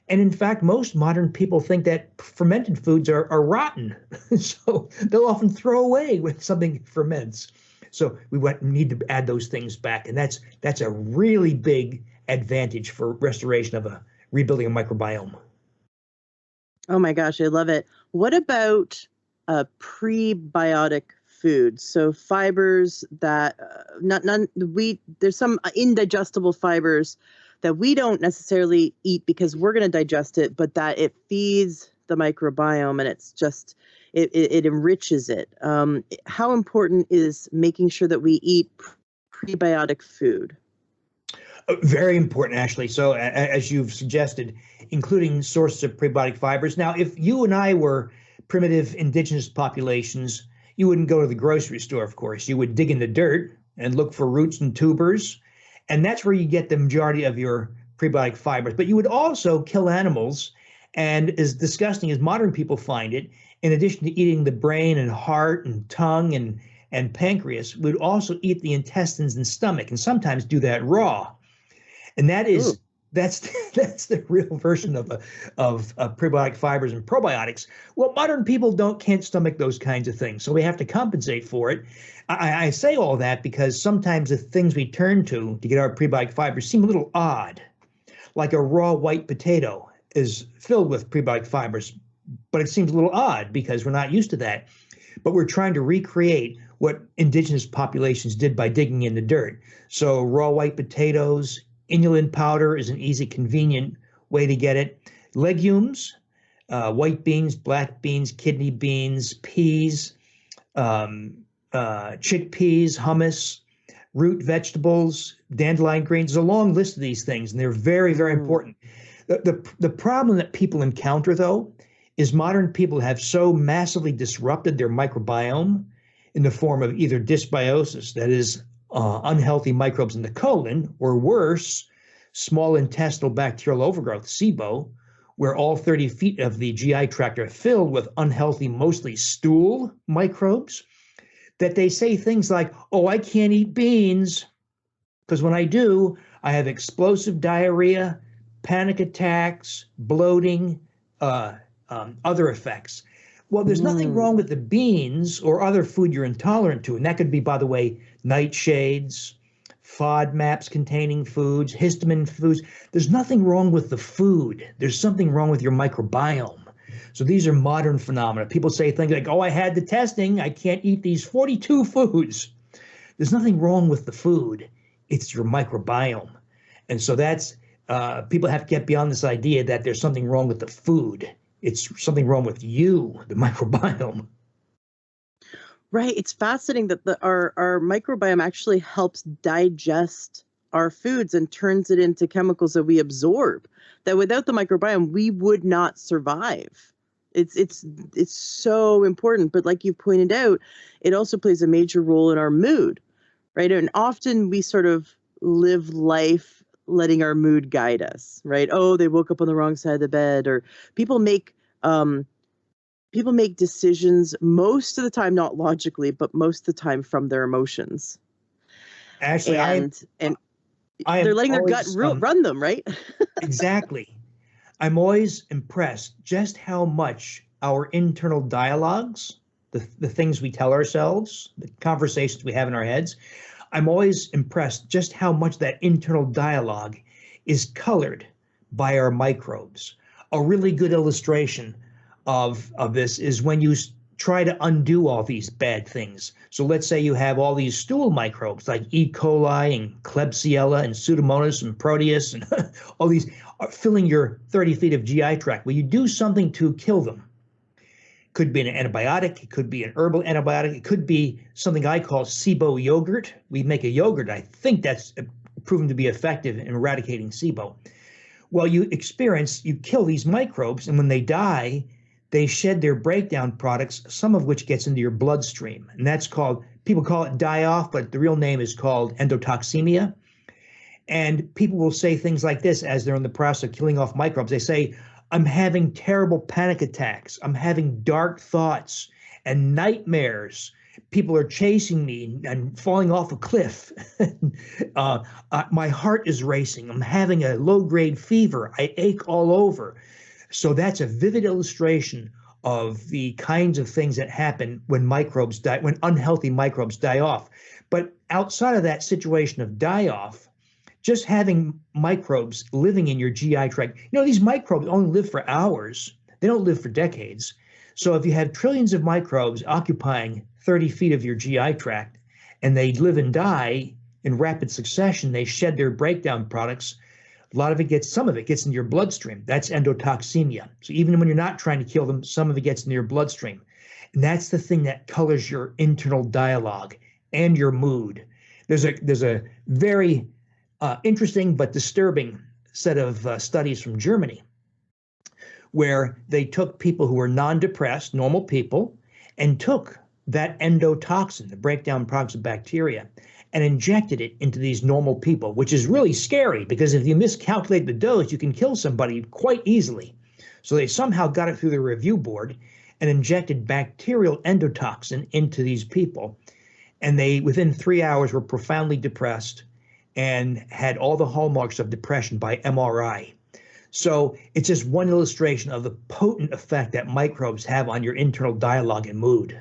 And in fact, most modern people think that fermented foods are rotten. So they'll often throw away when something ferments. So we need to add those things back. And that's a really big advantage for restoration of rebuilding a microbiome. Oh my gosh, I love it. What about prebiotic foods? So fibers that there's some indigestible fibers that we don't necessarily eat because we're going to digest it, but that it feeds the microbiome and it's just, it enriches it. How important is making sure that we eat prebiotic food? Very important, actually. So as you've suggested, including sources of prebiotic fibers. Now, if you and I were primitive indigenous populations, you wouldn't go to the grocery store, of course. You would dig in the dirt and look for roots and tubers. And that's where you get the majority of your prebiotic fibers. But you would also kill animals. And as disgusting as modern people find it, in addition to eating the brain and heart and tongue and pancreas, we would also eat the intestines and stomach, and sometimes do that raw. And that's the real version of prebiotic fibers and probiotics. Well, modern people can't stomach those kinds of things, so we have to compensate for it. I say all that because sometimes the things we turn to get our prebiotic fibers seem a little odd. Like a raw white potato is filled with prebiotic fibers, but it seems a little odd because we're not used to that. But we're trying to recreate what indigenous populations did by digging in the dirt. So raw white potatoes, inulin powder is an easy, convenient way to get it. Legumes, white beans, black beans, kidney beans, peas, chickpeas, hummus, root vegetables, dandelion greens. There's a long list of these things, and they're very, very important. The problem that people encounter, though, is modern people have so massively disrupted their microbiome in the form of either dysbiosis, that is, unhealthy microbes in the colon, or worse, small intestinal bacterial overgrowth, SIBO, where all 30 feet of the GI tract are filled with unhealthy, mostly stool microbes, that they say things like, oh, I can't eat beans because when I do, I have explosive diarrhea, panic attacks, bloating, other effects. Well, there's nothing wrong with the beans or other food you're intolerant to. And that could be, by the way, nightshades, FODMAPs containing foods, histamine foods. There's nothing wrong with the food. There's something wrong with your microbiome. So these are modern phenomena. People say things like, oh, I had the testing. I can't eat these 42 foods. There's nothing wrong with the food. It's your microbiome. And so that's, people have to get beyond this idea that there's something wrong with the food. It's something wrong with you, the microbiome. Right. It's fascinating that our microbiome actually helps digest our foods and turns it into chemicals that we absorb. That without the microbiome, we would not survive. It's so important. But like you pointed out, it also plays a major role in our mood, right? And often we sort of live life letting our mood guide us, right? Oh, they woke up on the wrong side of the bed, or people make decisions most of the time, not logically, but most of the time from their emotions. Actually, And I they're am letting their gut always run them, right? exactly. I'm always impressed just how much our internal dialogues, the things we tell ourselves, the conversations we have in our heads, I'm always impressed just how much that internal dialogue is colored by our microbes. A really good illustration of this is when you try to undo all these bad things. So let's say you have all these stool microbes like E. coli and Klebsiella and Pseudomonas and Proteus and all these are filling your 30 feet of GI tract. Well, you do something to kill them. Could be an antibiotic. It could be an herbal antibiotic. It could be something I call SIBO yogurt. We make a yogurt. I think that's proven to be effective in eradicating SIBO. Well, you kill these microbes, and when they die, they shed their breakdown products, some of which gets into your bloodstream. And that's called, people call it die-off, but the real name is called endotoxemia. And people will say things like this as they're in the process of killing off microbes. They say, I'm having terrible panic attacks. I'm having dark thoughts and nightmares. People are chasing me and falling off a cliff. My heart is racing. I'm having a low-grade fever. I ache all over. So that's a vivid illustration of the kinds of things that happen when microbes die, when unhealthy microbes die off. But outside of that situation of die-off, just having microbes living in your GI tract, these microbes only live for hours. They don't live for decades. So if you have trillions of microbes occupying 30 feet of your GI tract, and they live and die in rapid succession, they shed their breakdown products. Some of it gets into your bloodstream. That's endotoxemia. So even when you're not trying to kill them, some of it gets into your bloodstream. And that's the thing that colors your internal dialogue and your mood. There's a very interesting but disturbing set of studies from Germany where they took people who were non-depressed, normal people, and took that endotoxin, the breakdown products of bacteria, and injected it into these normal people, which is really scary because if you miscalculate the dose, you can kill somebody quite easily. So they somehow got it through the review board and injected bacterial endotoxin into these people. And they, within 3 hours, were profoundly depressed and had all the hallmarks of depression by MRI. So it's just one illustration of the potent effect that microbes have on your internal dialogue and mood.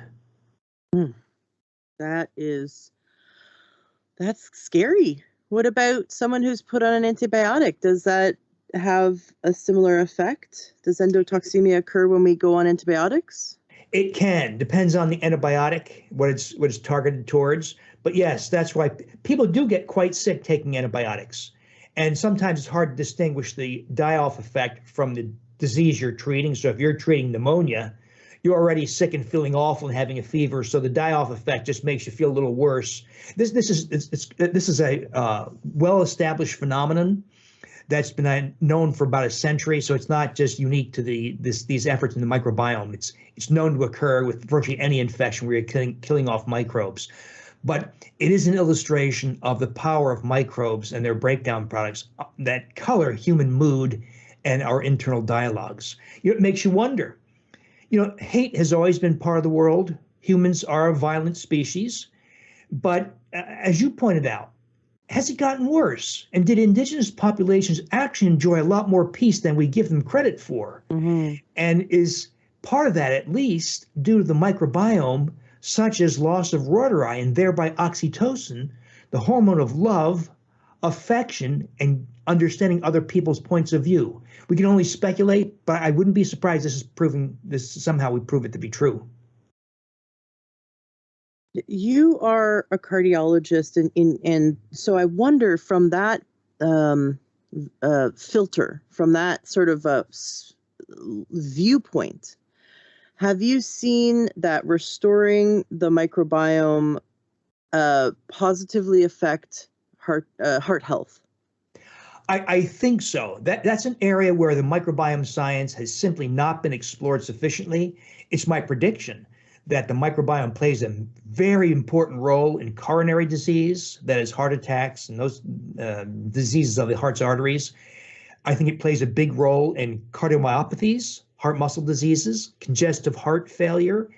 That's scary. What about someone who's put on an antibiotic? Does that have a similar effect? Does endotoxemia occur when we go on antibiotics? It can. Depends on the antibiotic, what it's targeted towards. But yes, that's why people do get quite sick taking antibiotics. And sometimes it's hard to distinguish the die-off effect from the disease you're treating. So if you're treating pneumonia, you're already sick and feeling awful and having a fever. So the die-off effect just makes you feel a little worse. This is a well-established phenomenon that's been known for about a century. So it's not just unique to these efforts in the microbiome. It's known to occur with virtually any infection where you're killing off microbes. But it is an illustration of the power of microbes and their breakdown products that color human mood and our internal dialogues. It makes you wonder. Hate has always been part of the world. Humans are a violent species. But as you pointed out, has it gotten worse? And did indigenous populations actually enjoy a lot more peace than we give them credit for? Mm-hmm. And is part of that at least due to the microbiome such as loss of reuteri and thereby oxytocin, the hormone of love, affection, and understanding other people's points of view. We can only speculate, but I wouldn't be surprised this somehow we prove it to be true. You are a cardiologist, and so I wonder from that filter, from that sort of viewpoint, have you seen that restoring the microbiome positively affect heart health? I think so. That's an area where the microbiome science has simply not been explored sufficiently. It's my prediction that the microbiome plays a very important role in coronary disease, that is heart attacks and those diseases of the heart's arteries. I think it plays a big role in cardiomyopathies, heart muscle diseases, congestive heart failure,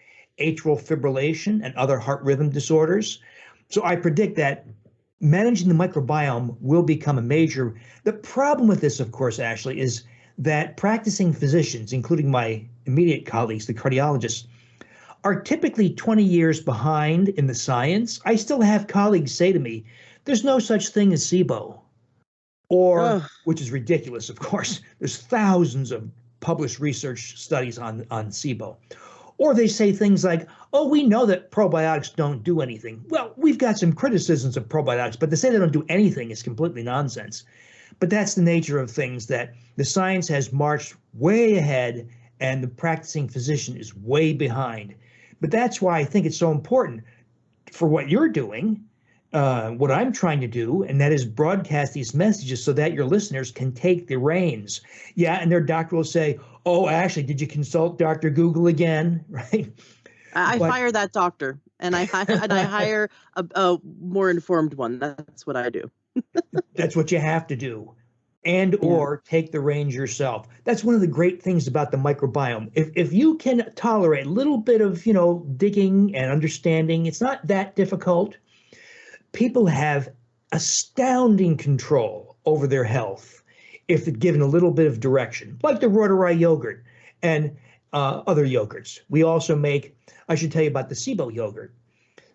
atrial fibrillation, and other heart rhythm disorders. So I predict that managing the microbiome will become a major. The problem with this, of course, Ashley, is that practicing physicians, including my immediate colleagues, the cardiologists, are typically 20 years behind in the science. I still have colleagues say to me, there's no such thing as SIBO, or, Ugh. which is ridiculous, of course, there's thousands of published research studies on SIBO. Or they say things like, oh, we know that probiotics don't do anything. Well, we've got some criticisms of probiotics, but to say they don't do anything is completely nonsense. But that's the nature of things, that the science has marched way ahead and the practicing physician is way behind. But that's why I think it's so important for what you're doing, what I'm trying to do, and that is broadcast these messages so that your listeners can take the reins. Yeah, and their doctor will say, oh, Ashley, did you consult Dr. Google again? Right? I fire that doctor, and I hire a more informed one. That's what I do. That's what you have to do. And Yeah. or take the reins yourself. That's one of the great things about the microbiome. If you can tolerate a little bit of, digging and understanding, it's not that difficult. People have astounding control over their health if they're given a little bit of direction, like the reuteri yogurt and other yogurts. We also make, I should tell you about the SIBO yogurt.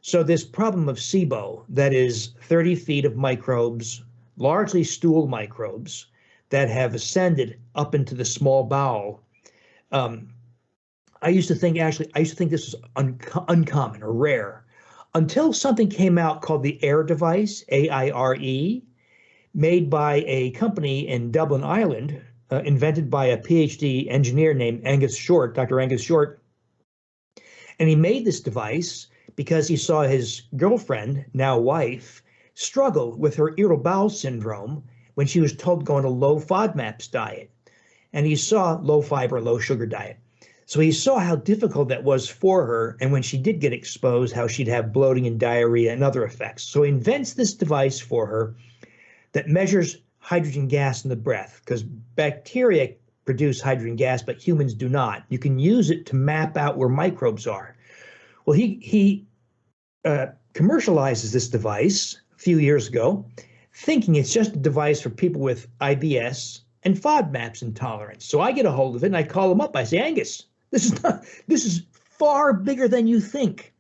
So this problem of SIBO, that is 30 feet of microbes, largely stool microbes, that have ascended up into the small bowel. I used to think this was uncommon or rare, until something came out called the AIRE device, AIRE, made by a company in Dublin, Ireland, invented by a PhD engineer named Angus Short, Dr. Angus Short. And he made this device because he saw his girlfriend, now wife, struggle with her irritable bowel syndrome when she was told to go on a low FODMAPs diet. And he saw low fiber, low sugar diet. So he saw how difficult that was for her. And when she did get exposed, how she'd have bloating and diarrhea and other effects. So he invents this device for her that measures hydrogen gas in the breath, because bacteria produce hydrogen gas, but humans do not. You can use it to map out where microbes are. Well, he commercializes this device a few years ago, thinking it's just a device for people with IBS and FODMAPs intolerance. So I get a hold of it and I call him up. I say, Angus, this is far bigger than you think.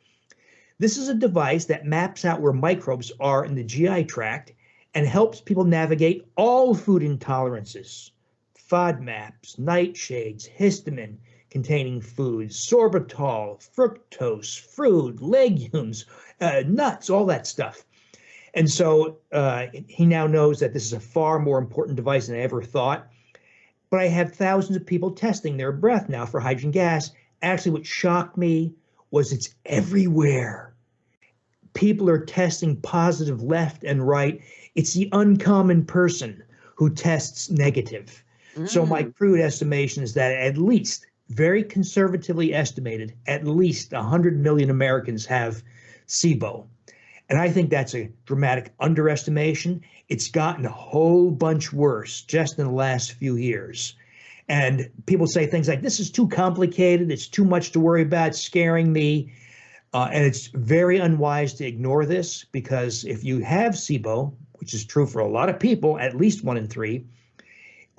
This is a device that maps out where microbes are in the GI tract and helps people navigate all food intolerances, FODMAPs, nightshades, histamine containing foods, sorbitol, fructose, fruit, legumes, nuts, all that stuff. And so he now knows that this is a far more important device than I ever thought. But I have thousands of people testing their breath now for hydrogen gas. Actually, what shocked me was it's everywhere. People are testing positive left and right. It's the uncommon person who tests negative. So my crude estimation is that at least, very conservatively estimated, at least 100 million Americans have SIBO. And I think that's a dramatic underestimation. It's gotten a whole bunch worse just in the last few years. And people say things like, this is too complicated, it's too much to worry about, it's scaring me. And it's very unwise to ignore this, because if you have SIBO, which is true for a lot of people, at least 1 in 3,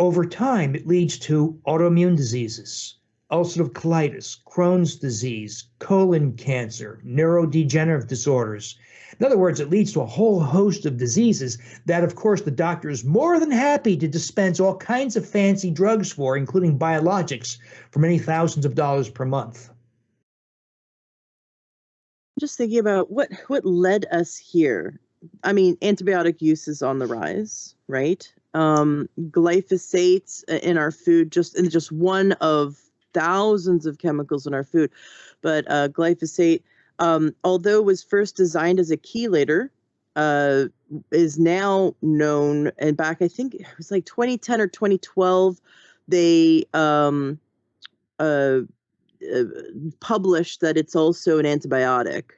over time it leads to autoimmune diseases, ulcerative colitis, Crohn's disease, colon cancer, neurodegenerative disorders. In other words, it leads to a whole host of diseases that, of course, the doctor is more than happy to dispense all kinds of fancy drugs for, including biologics, for many thousands of dollars per month. Just thinking about what led us here. I mean, antibiotic use is on the rise, right? Glyphosate in our food, just one of thousands of chemicals in our food. But glyphosate, although was first designed as a chelator, is now known, and back I think it was like 2010 or 2012, they published that it's also an antibiotic.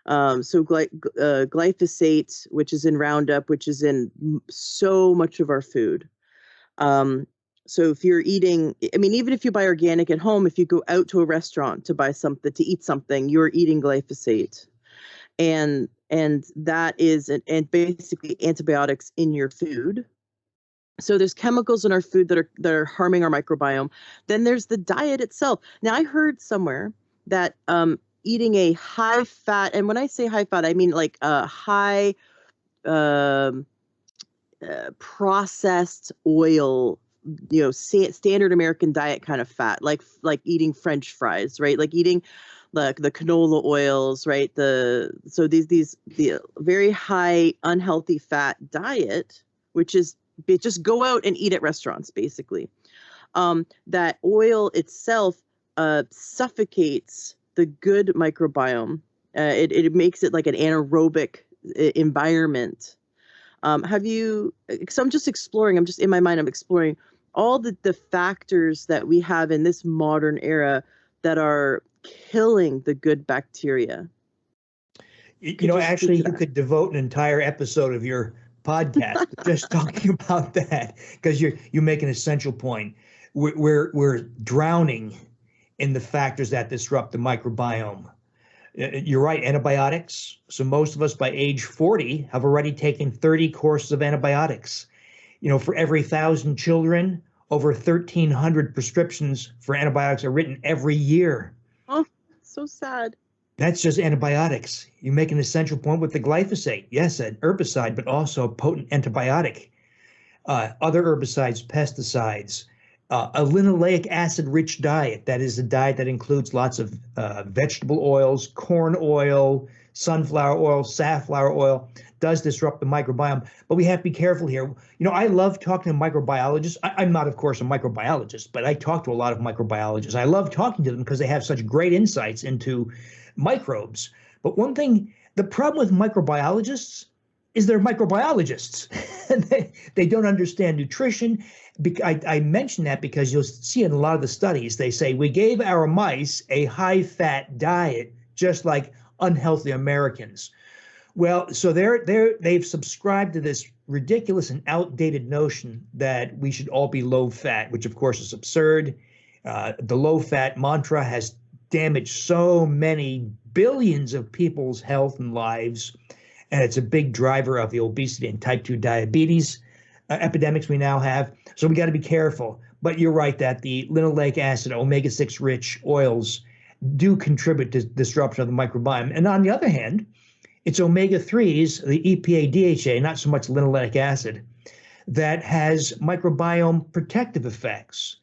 So glyphosate, which is in Roundup, which is in so much of our food. So if you're eating, I mean, even if you buy organic at home, if you go out to a restaurant to buy something, to eat something, you're eating glyphosate. And that is, and basically antibiotics in your food. So there's chemicals in our food that are harming our microbiome. Then there's the diet itself. Now I heard somewhere that eating a high fat, and when I say high fat, I mean like a high processed oil, standard American diet kind of fat, like eating French fries, right? Like eating like the canola oils, right? The very high unhealthy fat diet, which is just go out and eat at restaurants, basically. That oil itself suffocates the good microbiome. It makes it like an anaerobic environment. Have you? So I'm just exploring. I'm just in my mind. I'm exploring all the factors that we have in this modern era that are killing the good bacteria. Actually, you could devote an entire episode of your podcast just talking about that, because you make an essential point. We're drowning in the factors that disrupt the microbiome. You're right, antibiotics. So most of us by age 40 have already taken 30 courses of antibiotics. For every 1,000 children, over 1,300 prescriptions for antibiotics are written every year. Oh, so sad. That's just antibiotics. You make an essential point with the glyphosate. Yes, an herbicide, but also a potent antibiotic. Other herbicides, pesticides, a linoleic acid-rich diet. That is a diet that includes lots of vegetable oils, corn oil, sunflower oil, safflower oil, does disrupt the microbiome. But we have to be careful here. I love talking to microbiologists. I'm not, of course, a microbiologist, but I talk to a lot of microbiologists. I love talking to them because they have such great insights into microbes. But one thing, the problem with microbiologists is they're microbiologists. They don't understand nutrition. I mention that because you'll see in a lot of the studies, they say, we gave our mice a high-fat diet, just like unhealthy Americans. Well, so they've subscribed to this ridiculous and outdated notion that we should all be low-fat, which of course is absurd. The low-fat mantra has damaged so many billions of people's health and lives, and it's a big driver of the obesity and type 2 diabetes epidemics we now have. So we got to be careful. But you're right that the linoleic acid, omega-6 rich oils do contribute to disruption of the microbiome. And on the other hand, it's omega-3s, the EPA, DHA, not so much linoleic acid, that has microbiome protective effects.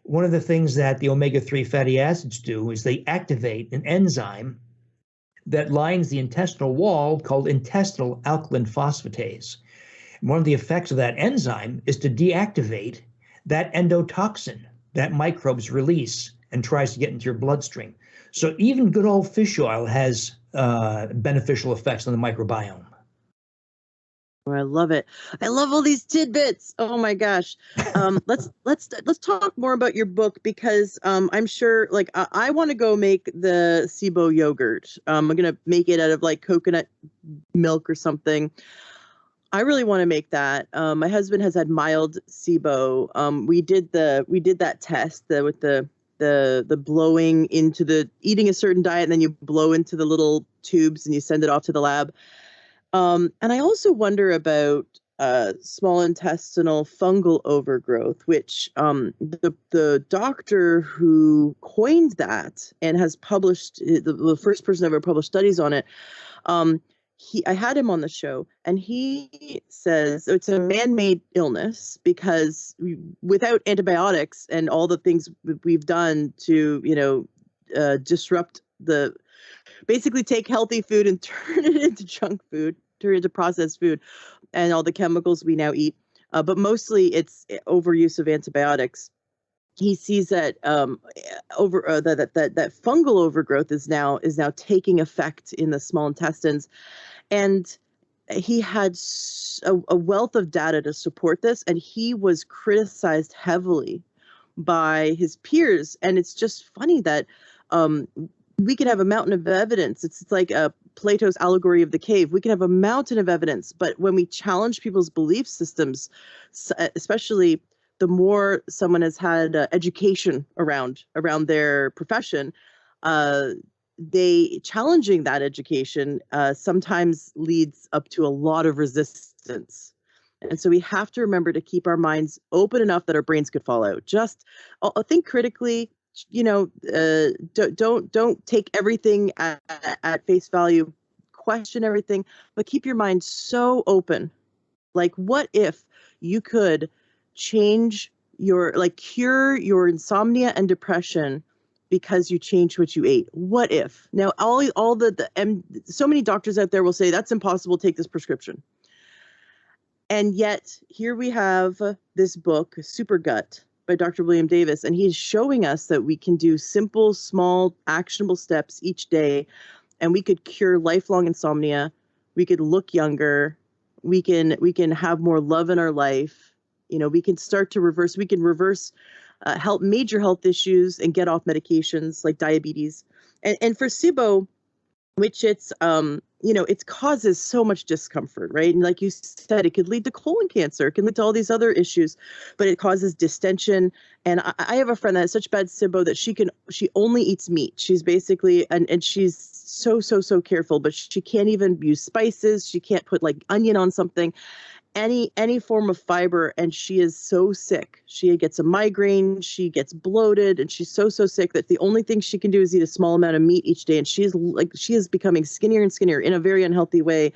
One of the things that the omega-3 fatty acids do is they activate an enzyme that lines the intestinal wall called intestinal alkaline phosphatase. And one of the effects of that enzyme is to deactivate that endotoxin that microbes release and tries to get into your bloodstream. So even good old fish oil has beneficial effects on the microbiome. Oh, I love it. I love all these tidbits. Oh my gosh. Let's talk more about your book, because I'm sure, like, I want to go make the SIBO yogurt. I'm gonna make it out of like coconut milk or something. I really want to make that. My husband has had mild SIBO. We did that test with the blowing into the eating a certain diet, and then you blow into the little tubes and you send it off to the lab. And I also wonder about small intestinal fungal overgrowth, which the doctor who coined that and has published the first person ever published studies on it. I had him on the show, and he says it's a man-made illness because without antibiotics and all the things we've done to, disrupt basically take healthy food and turn it into junk food, turn it into processed food, and all the chemicals we now eat. But mostly it's overuse of antibiotics. He sees that that fungal overgrowth is now taking effect in the small intestines, and he had a wealth of data to support this, and he was criticized heavily by his peers. And it's just funny that we can have a mountain of evidence. It's like Plato's allegory of the cave. We can have a mountain of evidence, but when we challenge people's belief systems, especially the more someone has had education around their profession, they challenging that education sometimes leads up to a lot of resistance. And so we have to remember to keep our minds open enough that our brains could fall out. Just think critically. Don't take everything at face value. Question everything, but keep your mind so open. Like, what if you could change cure your insomnia and depression because you changed what you ate? What if? Now, so many doctors out there will say that's impossible. Take this prescription. And yet, here we have this book, Super Gut, by Dr. William Davis, and he's showing us that we can do simple, small, actionable steps each day, and we could cure lifelong insomnia. We could look younger. We can have more love in our life. We can start to reverse. We can reverse major health issues and get off medications like diabetes. And for SIBO, which it causes so much discomfort, right? And like you said, it could lead to colon cancer. It can lead to all these other issues, but it causes distension. And I have a friend that has such bad SIBO that she only eats meat. She's basically, and she's so careful, but she can't even use spices. She can't put like onion on something, any form of fiber, and she is so sick. She gets a migraine, she gets bloated, and she's so sick that the only thing she can do is eat a small amount of meat each day. And she is becoming skinnier and skinnier in a very unhealthy way,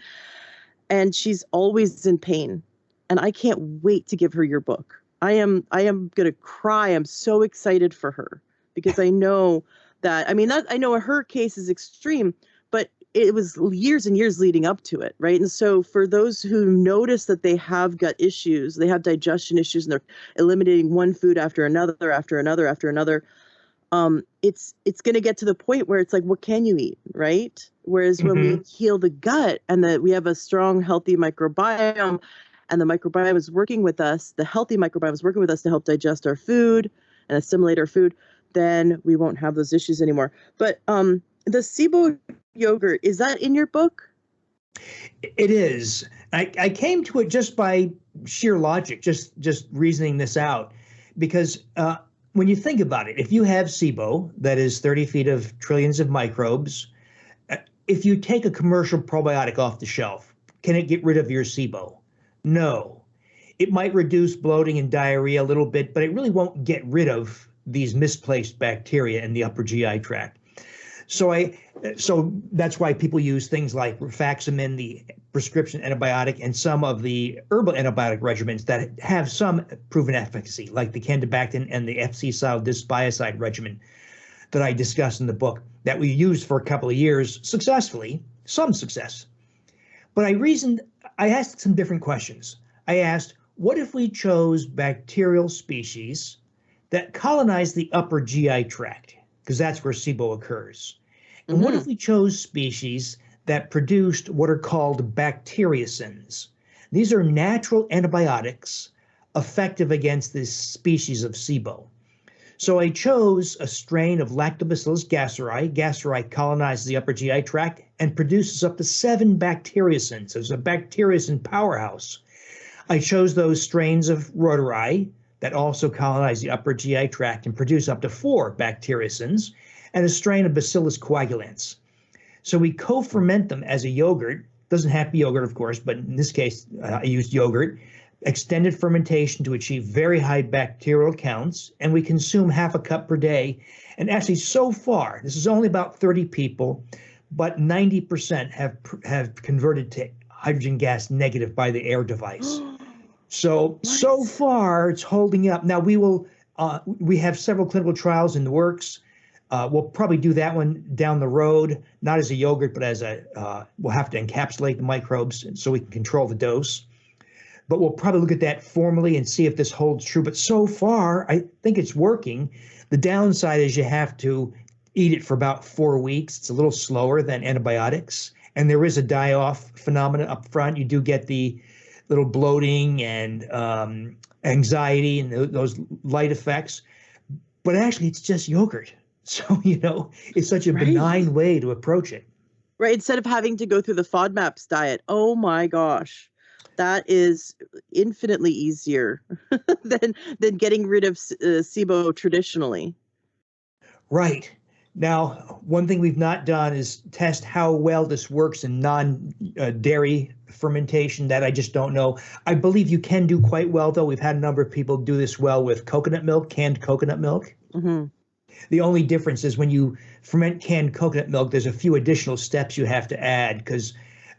and she's always in pain. And I can't wait to give her your book. I am gonna cry. I'm so excited for her because I know that, I know her case is extreme, but it was years and years leading up to it, right? And so for those who notice that they have gut issues, they have digestion issues, and they're eliminating one food after another, it's going to get to the point where it's like, what can you eat, right? Whereas when we heal the gut and that we have a strong, healthy microbiome, and the microbiome is working with us, the healthy microbiome is working with us to help digest our food and assimilate our food, then we won't have those issues anymore. But the SIBO yogurt, is that in your book? It is. I came to it just by sheer logic, just reasoning this out, because when you think about it, if you have SIBO, that is 30 feet of trillions of microbes, if you take a commercial probiotic off the shelf, can it get rid of your SIBO? No. It might reduce bloating and diarrhea a little bit, but it really won't get rid of these misplaced bacteria in the upper GI tract. So that's why people use things like rifaximin, the prescription antibiotic, and some of the herbal antibiotic regimens that have some proven efficacy, like the candibactin and the fc-biocide regimen that I discuss in the book, that we used for a couple of years successfully, some success. But I asked some different questions. I asked, what if we chose bacterial species that colonize the upper GI tract? Because that's where SIBO occurs. And what if we chose species that produced what are called bacteriocins? These are natural antibiotics effective against this species of SIBO. So I chose a strain of Lactobacillus gasseri. Gasseri colonizes the upper GI tract and produces up to 7 bacteriocins. It's a bacteriocin powerhouse. I chose those strains of Rotari that also colonize the upper GI tract and produce up to 4 bacteriocins, and a strain of Bacillus coagulans. So we co-ferment them as a yogurt. Doesn't have to be yogurt, of course, but in this case, I used yogurt. Extended fermentation to achieve very high bacterial counts, and we consume half a cup per day. And actually, so far, this is only about 30 people, but 90% have converted to hydrogen gas negative by the air device. So far, it's holding up. Now, we have several clinical trials in the works. We'll probably do that one down the road, not as a yogurt, but as we'll have to encapsulate the microbes so we can control the dose. But we'll probably look at that formally and see if this holds true. But so far, I think it's working. The downside is you have to eat it for about 4 weeks. It's a little slower than antibiotics. And there is a die-off phenomenon up front. You do get the little bloating and anxiety and those light effects. But actually, it's just yogurt. So, it's such a benign way to approach it. Right. Instead of having to go through the FODMAPs diet. Oh, my gosh. That is infinitely easier than getting rid of SIBO traditionally. Right. Now, one thing we've not done is test how well this works in non-dairy fermentation. That I just don't know. I believe you can do quite well, though. We've had a number of people do this well with coconut milk, canned coconut milk. Mm-hmm. The only difference is when you ferment canned coconut milk, there's a few additional steps you have to add because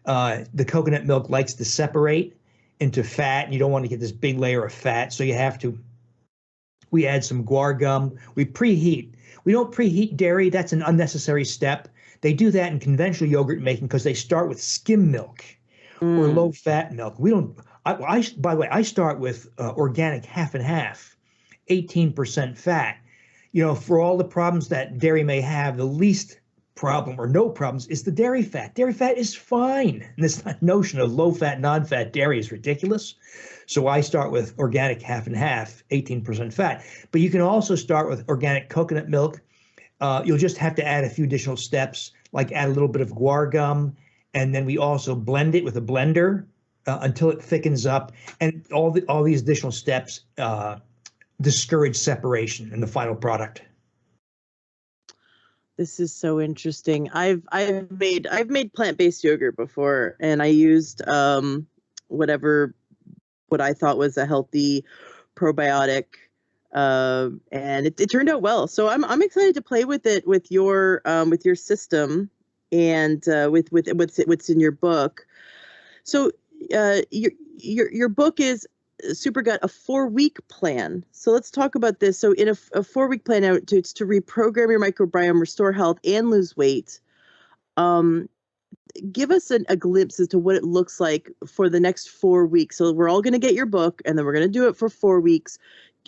the coconut milk likes to separate into fat, and you don't want to get this big layer of fat. So we add some guar gum. We preheat. We don't preheat dairy. That's an unnecessary step. They do that in conventional yogurt making because they start with skim milk or low fat milk. We don't. By the way, I start with organic half and half, 18% fat. For all the problems that dairy may have, the least problem or no problems is the dairy fat. Dairy fat is fine. And this notion of low fat, non-fat dairy is ridiculous. So I start with organic half and half, 18% fat. But you can also start with organic coconut milk. You'll just have to add a few additional steps, like add a little bit of guar gum. And then we also blend it with a blender until it thickens up. And all these additional steps discourage separation in the final product. This is so interesting. I've made plant-based yogurt before, and I used what I thought was a healthy probiotic, and it turned out well. So I'm excited to play with it with your system and with what's in your book. So your book is Supergut, a 4-week plan. So let's talk about this. So in a 4-week plan, it's to reprogram your microbiome, restore health, and lose weight. Give us a glimpse as to what it looks like for the next 4 weeks. So we're all going to get your book, and then we're going to do it for 4 weeks.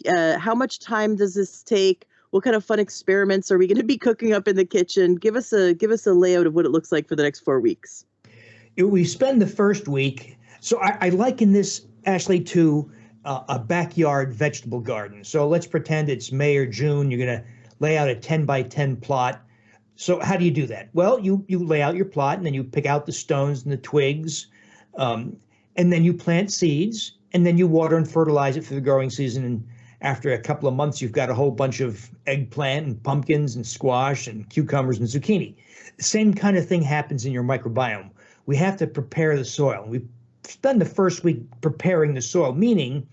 How much time does this take? What kind of fun experiments are we going to be cooking up in the kitchen? Give us a layout of what it looks like for the next 4 weeks. We spend the first week. So I liken this, Ashley, to a backyard vegetable garden. So let's pretend it's May or June. You're going to lay out a 10 by 10 plot. So how do you do that? Well, you lay out your plot, and then you pick out the stones and the twigs, and then you plant seeds, and then you water and fertilize it through the growing season. And after a couple of months, you've got a whole bunch of eggplant and pumpkins and squash and cucumbers and zucchini. The same kind of thing happens in your microbiome. We have to prepare the soil. We spend the first week preparing the soil, meaning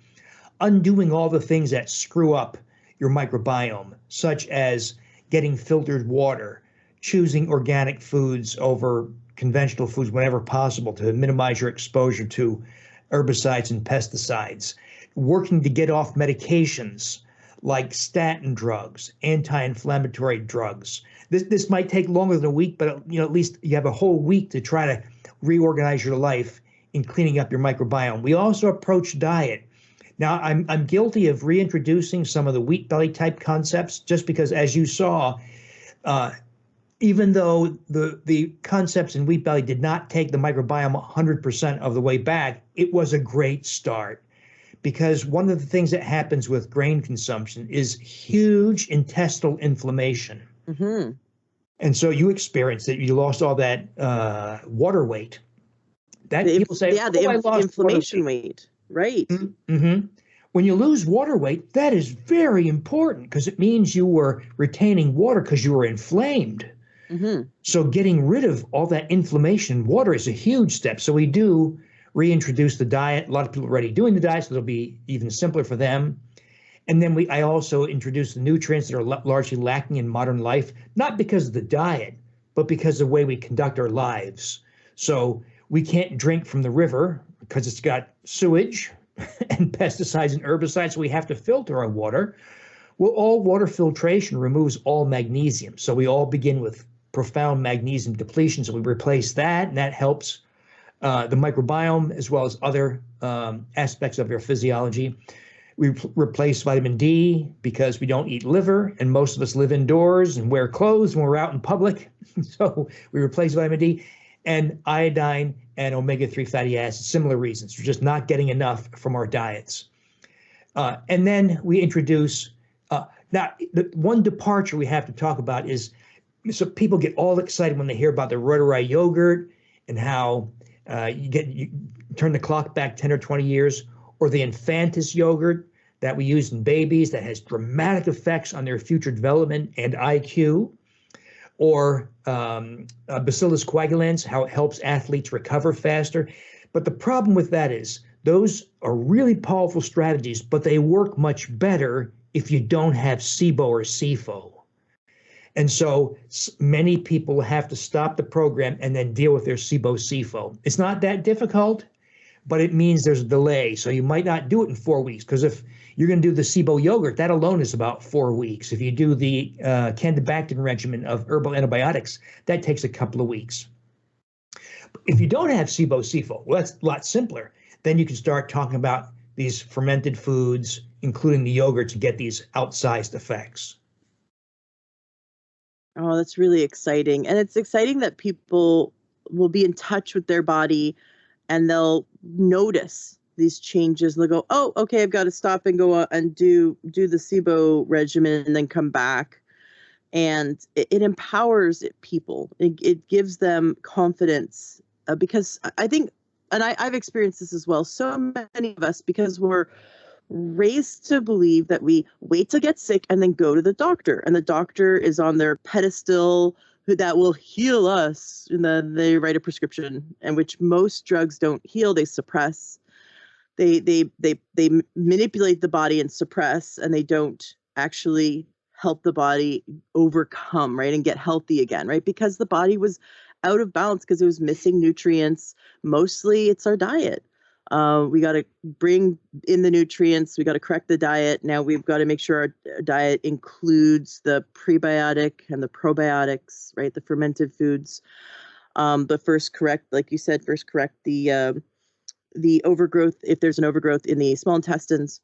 undoing all the things that screw up your microbiome, such as getting filtered water, choosing organic foods over conventional foods whenever possible to minimize your exposure to herbicides and pesticides, working to get off medications like statin drugs, anti-inflammatory drugs. This might take longer than a week, but at least you have a whole week to try to reorganize your life in cleaning up your microbiome. We also approach diet. Now, I'm guilty of reintroducing some of the wheat belly type concepts, just because, as you saw, even though the concepts in wheat belly did not take the microbiome 100% of the way back, it was a great start. Because one of the things that happens with grain consumption is huge intestinal inflammation. Mm-hmm. And so you experienced it. You lost all that water weight. People say, the inflammation weight. Right. Mm-hmm. When you lose water weight, that is very important because it means you were retaining water because you were inflamed. Hmm. So getting rid of all that inflammation in water is a huge step. So we do reintroduce the diet. A lot of people are already doing the diet, so it'll be even simpler for them. And then I also introduce the nutrients that are largely lacking in modern life, not because of the diet, but because of the way we conduct our lives. So we can't drink from the river because it's got sewage and pesticides and herbicides, so we have to filter our water. Well, all water filtration removes all magnesium. So we all begin with profound magnesium depletion. So we replace that, and that helps the microbiome as well as other aspects of your physiology. We replace vitamin D because we don't eat liver, and most of us live indoors and wear clothes when we're out in public. So we replace vitamin D, and iodine and omega-3 fatty acids, similar reasons. We're just not getting enough from our diets. And then we introduce, now the one departure we have to talk about is, so people get all excited when they hear about the Rotarai yogurt and how you turn the clock back 10 or 20 years, or the Infantis yogurt that we use in babies that has dramatic effects on their future development and IQ, or Bacillus coagulans, how it helps athletes recover faster. But the problem with that is those are really powerful strategies, but they work much better if you don't have SIBO or SIFO. And so many people have to stop the program and then deal with their SIBO, SIFO. It's not that difficult, but it means there's a delay. So you might not do it in 4 weeks, because if you're going to do the SIBO yogurt, that alone is about 4 weeks. If you do the candibactin regimen of herbal antibiotics, that takes a couple of weeks. If you don't have SIBO, SIFO, well, that's a lot simpler. Then you can start talking about these fermented foods, including the yogurt, to get these outsized effects. Oh, that's really exciting. And it's exciting that people will be in touch with their body and they'll notice these changes. They'll go, oh, okay, I've got to stop and go and do the SIBO regimen and then come back. And it empowers people. It gives them confidence, because I think, and I've experienced this as well, so many of us, because we're raised to believe that we wait to get sick and then go to the doctor, and the doctor is on their pedestal that will heal us, and then they write a prescription, and which most drugs don't heal, they suppress. They manipulate the body and suppress, and they don't actually help the body overcome, right, and get healthy again, right? Because the body was out of balance because it was missing nutrients. Mostly it's our diet. We got to bring in the nutrients. We got to correct the diet. Now we've got to make sure our diet includes the prebiotic and the probiotics, right? The fermented foods. But first correct, like you said, first correct the overgrowth, if there's an overgrowth in the small intestines.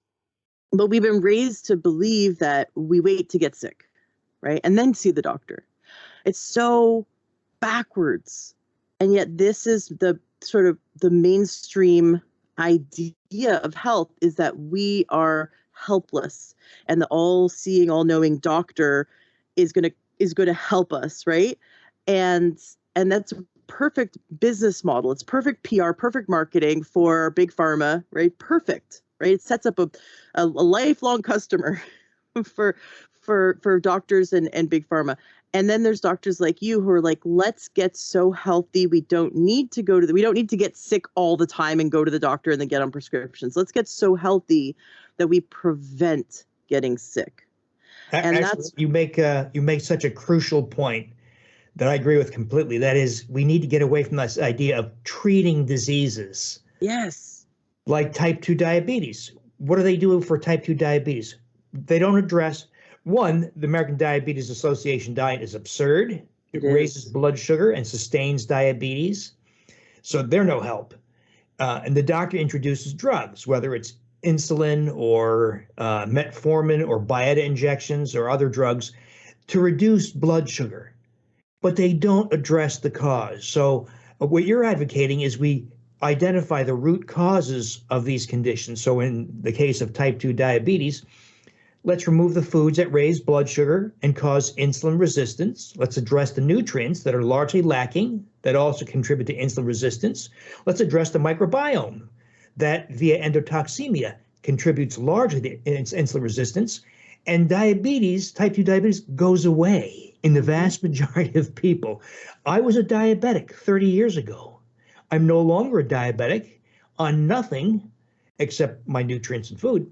But we've been raised to believe that we wait to get sick, right? And then see the doctor. It's so backwards. And yet this is the sort of the mainstream idea of health, is that we are helpless, and the all-seeing, all-knowing doctor is going to help us, right? And that's a perfect business model. It's perfect PR, perfect marketing for big pharma, right? Perfect, right? It sets up a lifelong customer for doctors and big pharma. And then there's doctors like you who are like, let's get so healthy. We don't need to we don't need to get sick all the time and go to the doctor and then get on prescriptions. Let's get so healthy that we prevent getting sick. And Actually, you make such a crucial point that I agree with completely. That is, we need to get away from this idea of treating diseases. Yes. Like type 2 diabetes. What do they do for type 2 diabetes? They don't address, one, the American Diabetes Association diet is absurd. It raises blood sugar and sustains diabetes. So they're no help. And the doctor introduces drugs, whether it's insulin or metformin or Byetta injections or other drugs, to reduce blood sugar. But they don't address the cause. So what you're advocating is we identify the root causes of these conditions. So in the case of type 2 diabetes, let's remove the foods that raise blood sugar and cause insulin resistance. Let's address the nutrients that are largely lacking that also contribute to insulin resistance. Let's address the microbiome that via endotoxemia contributes largely to insulin resistance. And diabetes, type 2 diabetes, goes away. in the Hmm. vast majority of people. I was a diabetic 30 years ago. I'm no longer a diabetic on nothing except my nutrients and food.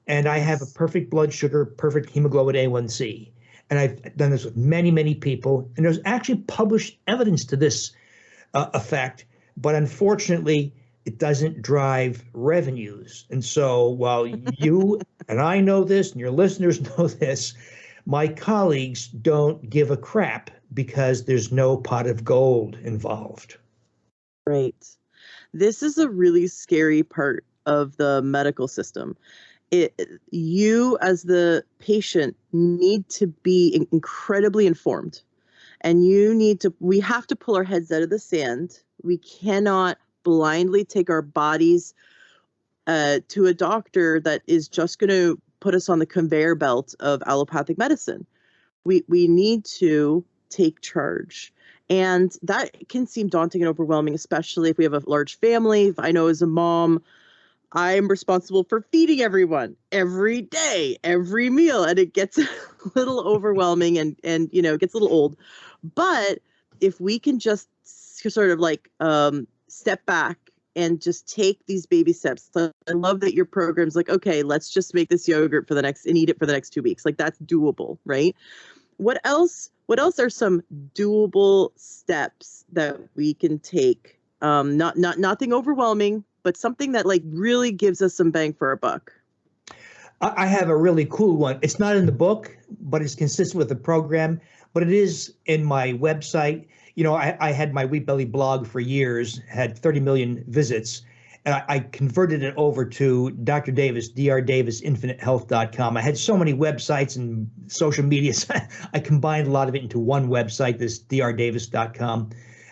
And I have a Nice. perfect blood sugar, perfect hemoglobin A1C. And I've done this with many, many people. And there's actually published evidence to this effect. But unfortunately, it doesn't drive revenues. And so while you and I know this, and your listeners know this, my colleagues don't give a crap because there's no pot of gold involved. Right. This is a really scary part of the medical system. You as the patient need to be incredibly informed, and we have to pull our heads out of the sand. We cannot blindly take our bodies to a doctor that is just going to put us on the conveyor belt of allopathic medicine. We need to take charge. And that can seem daunting and overwhelming, especially if we have a large family. If I know as a mom, I'm responsible for feeding everyone every day, every meal, and it gets a little overwhelming and it gets a little old. But if we can just sort of like step back and just take these baby steps. So I love that your program's like, okay, let's just make this yogurt and eat it for the next 2 weeks. Like that's doable, right? What else are some doable steps that we can take? Not nothing overwhelming, but something that like really gives us some bang for our buck. I have a really cool one. It's not in the book, but it's consistent with the program, but it is in my website. I had my Wheat Belly blog for years, had 30 million visits, and I converted it over to Dr. Davis, drdavisinfinitehealth.com. I had so many websites and social media. I combined a lot of it into one website, this drdavis.com,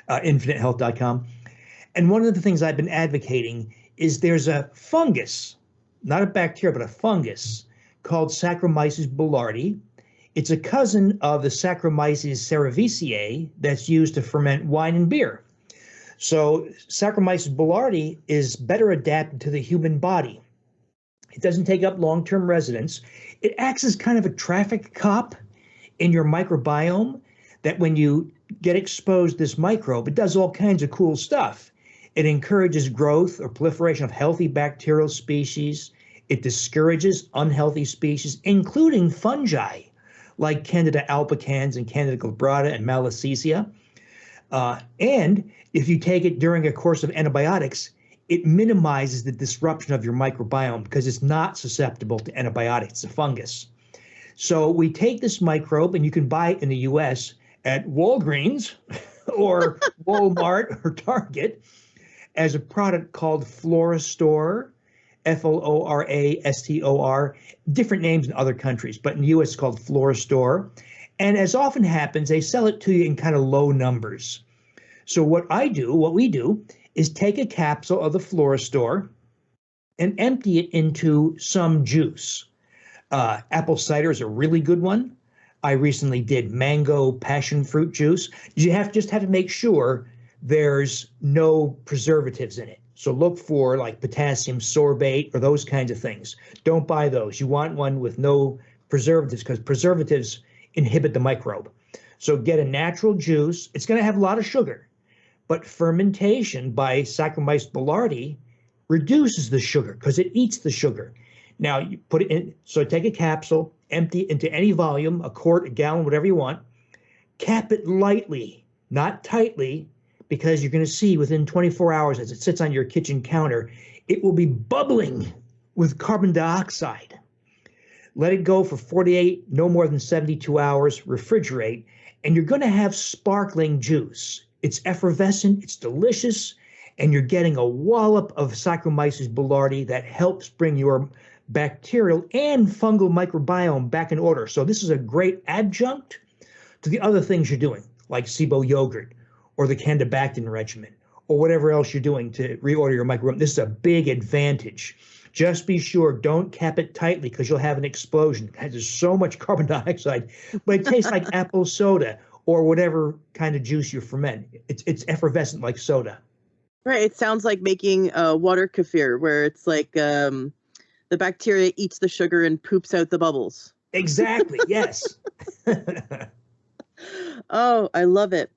infinitehealth.com. And one of the things I've been advocating is there's a fungus, not a bacteria, but a fungus called Saccharomyces boulardii. It's a cousin of the Saccharomyces cerevisiae that's used to ferment wine and beer. So Saccharomyces boulardii is better adapted to the human body. It doesn't take up long-term residence. It acts as kind of a traffic cop in your microbiome that when you get exposed to this microbe, it does all kinds of cool stuff. It encourages growth or proliferation of healthy bacterial species. It discourages unhealthy species, including fungi like Candida albicans and Candida glabrata and Malassezia. And if you take it during a course of antibiotics, it minimizes the disruption of your microbiome because it's not susceptible to antibiotics. It's a fungus. So we take this microbe, and you can buy it in the US at Walgreens or Walmart or Target as a product called Florastor, Florastor, different names in other countries, but in the US it's called Florastor. And as often happens, they sell it to you in kind of low numbers. So what we do, is take a capsule of the Florastor and empty it into some juice. Apple cider is a really good one. I recently did mango passion fruit juice. You just have to make sure there's no preservatives in it. So look for like potassium sorbate or those kinds of things. Don't buy those. You want one with no preservatives because preservatives inhibit the microbe. So get a natural juice. It's going to have a lot of sugar, but fermentation by Saccharomyces boulardii reduces the sugar because it eats the sugar. Now you put it in, so take a capsule, empty it into any volume, a quart, a gallon, whatever you want, cap it lightly, not tightly, because you're going to see within 24 hours as it sits on your kitchen counter, it will be bubbling with carbon dioxide. Let it go for 48, no more than 72 hours, refrigerate, and you're going to have sparkling juice. It's effervescent, it's delicious, and you're getting a wallop of Saccharomyces boulardii that helps bring your bacterial and fungal microbiome back in order. So this is a great adjunct to the other things you're doing, like SIBO yogurt or the Candibactin regimen or whatever else you're doing to reorder your microbiome. This is a big advantage. Just be sure, don't cap it tightly because you'll have an explosion. There's so much carbon dioxide, but it tastes like apple soda or whatever kind of juice you ferment. It's effervescent like soda. Right. It sounds like making water kefir, where it's like the bacteria eats the sugar and poops out the bubbles. Exactly. Yes. Oh, I love it.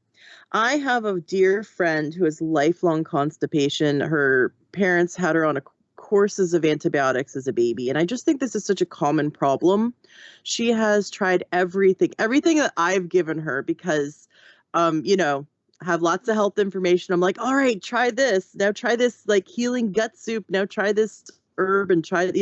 I have a dear friend who has lifelong constipation. Her parents had her on courses of antibiotics as a baby, and I just think this is such a common problem. She has tried everything that I've given her because, you know, I have lots of health information. I'm like, all right, try this. Now try this like healing gut soup. Now try this herb and try,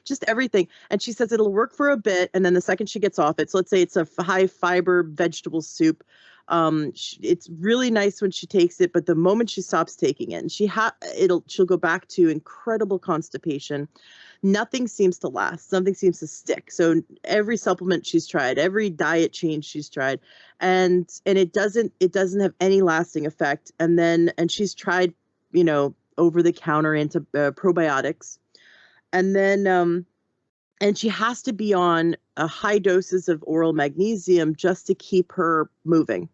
just everything. And she says it'll work for a bit, and then the second she gets off it, so let's say it's a high fiber vegetable soup, it's really nice when she takes it, but the moment she stops taking it, and she'll go back to incredible constipation. Nothing seems to last. Something seems to stick. So every supplement she's tried, every diet change she's tried, and it doesn't have any lasting effect. And she's tried, over the counter into probiotics, and then and she has to be on high doses of oral magnesium just to keep her moving.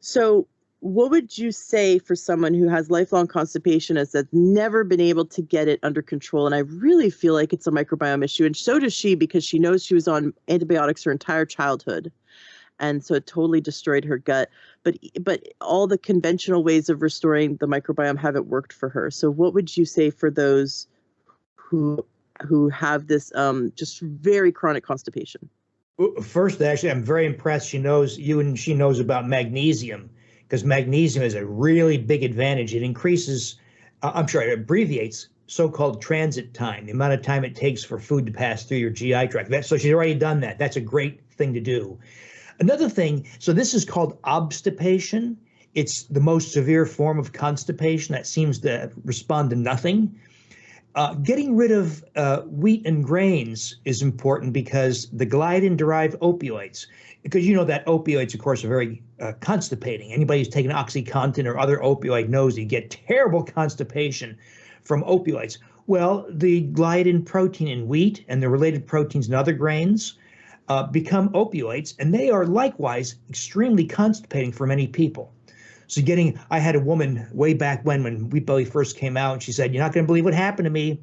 So, what would you say for someone who has lifelong constipation as that's never been able to get it under control? And I really feel like it's a microbiome issue, and so does she, because she knows she was on antibiotics her entire childhood, and so it totally destroyed her gut. But all the conventional ways of restoring the microbiome haven't worked for her. So, what would you say for those who have this just very chronic constipation? First, actually, I'm very impressed. She knows about magnesium, because magnesium is a really big advantage. It increases, it abbreviates so-called transit time, the amount of time it takes for food to pass through your GI tract. So she's already done that. That's a great thing to do. Another thing, so this is called obstipation. It's the most severe form of constipation that seems to respond to nothing. Getting rid of wheat and grains is important, because the gliadin-derived opioids, because you know that opioids, of course, are very constipating. Anybody who's taken OxyContin or other opioid knows you get terrible constipation from opioids. Well, the gliadin protein in wheat and the related proteins in other grains become opioids, and they are likewise extremely constipating for many people. So I had a woman way back when Wheat Belly first came out, and she said, "You're not going to believe what happened to me.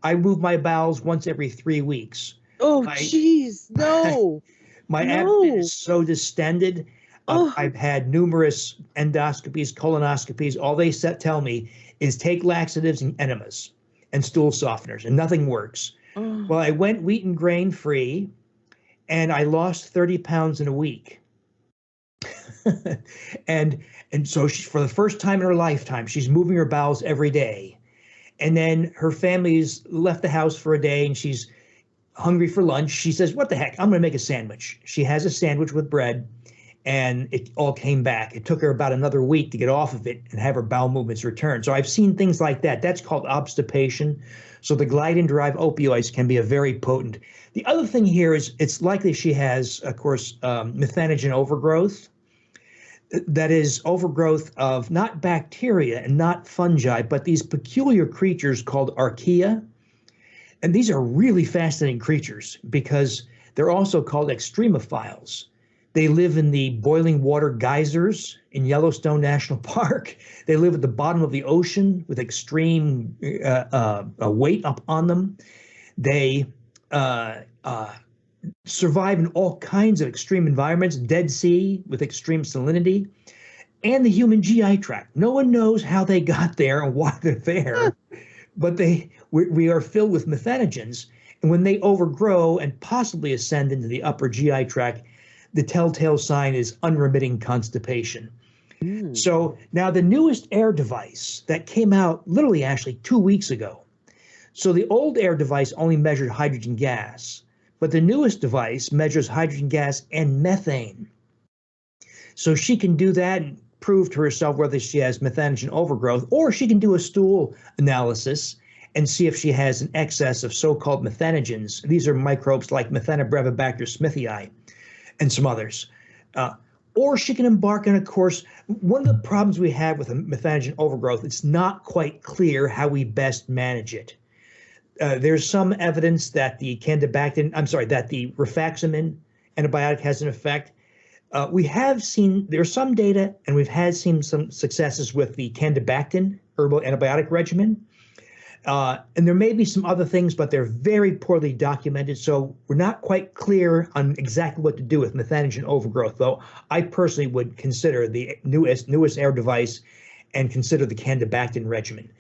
I move my bowels once every 3 weeks. Oh, jeez, no, My abdomen no. is so distended. Oh, I've had numerous endoscopies, colonoscopies. All they tell me is take laxatives and enemas and stool softeners, and nothing works." oh. Well, I went wheat and grain free, and I lost 30 pounds in a week. and so for the first time in her lifetime, she's moving her bowels every day. And then her family's left the house for a day, and she's hungry for lunch. She says, "What the heck? I'm going to make a sandwich." She has a sandwich with bread, and it all came back. It took her about another week to get off of it and have her bowel movements return. So I've seen things like that. That's called obstipation. So the gliadin-derived opioids can be a very potent. The other thing here is it's likely she has, of course, methanogen overgrowth. That is overgrowth of not bacteria and not fungi, but these peculiar creatures called archaea. And these are really fascinating creatures, because they're also called extremophiles. They live in the boiling water geysers in Yellowstone National Park. They live at the bottom of the ocean with extreme weight up on them. They survive in all kinds of extreme environments, Dead Sea with extreme salinity, and the human GI tract. No one knows how they got there and why they're there, but we are filled with methanogens. And when they overgrow and possibly ascend into the upper GI tract, the telltale sign is unremitting constipation. Mm. So now the newest air device that came out literally actually 2 weeks ago. So the old air device only measured hydrogen gas, but the newest device measures hydrogen gas and methane. So she can do that and prove to herself whether she has methanogen overgrowth, or she can do a stool analysis and see if she has an excess of so-called methanogens. These are microbes like Methanobrevibacter smithii and some others. Or she can embark on a course. One of the problems we have with a methanogen overgrowth, it's not quite clear how we best manage it. There's some evidence that the rifaximin antibiotic has an effect. There's some data, and we've seen some successes with the candibactin herbal antibiotic regimen. And there may be some other things, but they're very poorly documented. So we're not quite clear on exactly what to do with methanogen overgrowth, though I personally would consider the newest air device and consider the Candibactin regimen.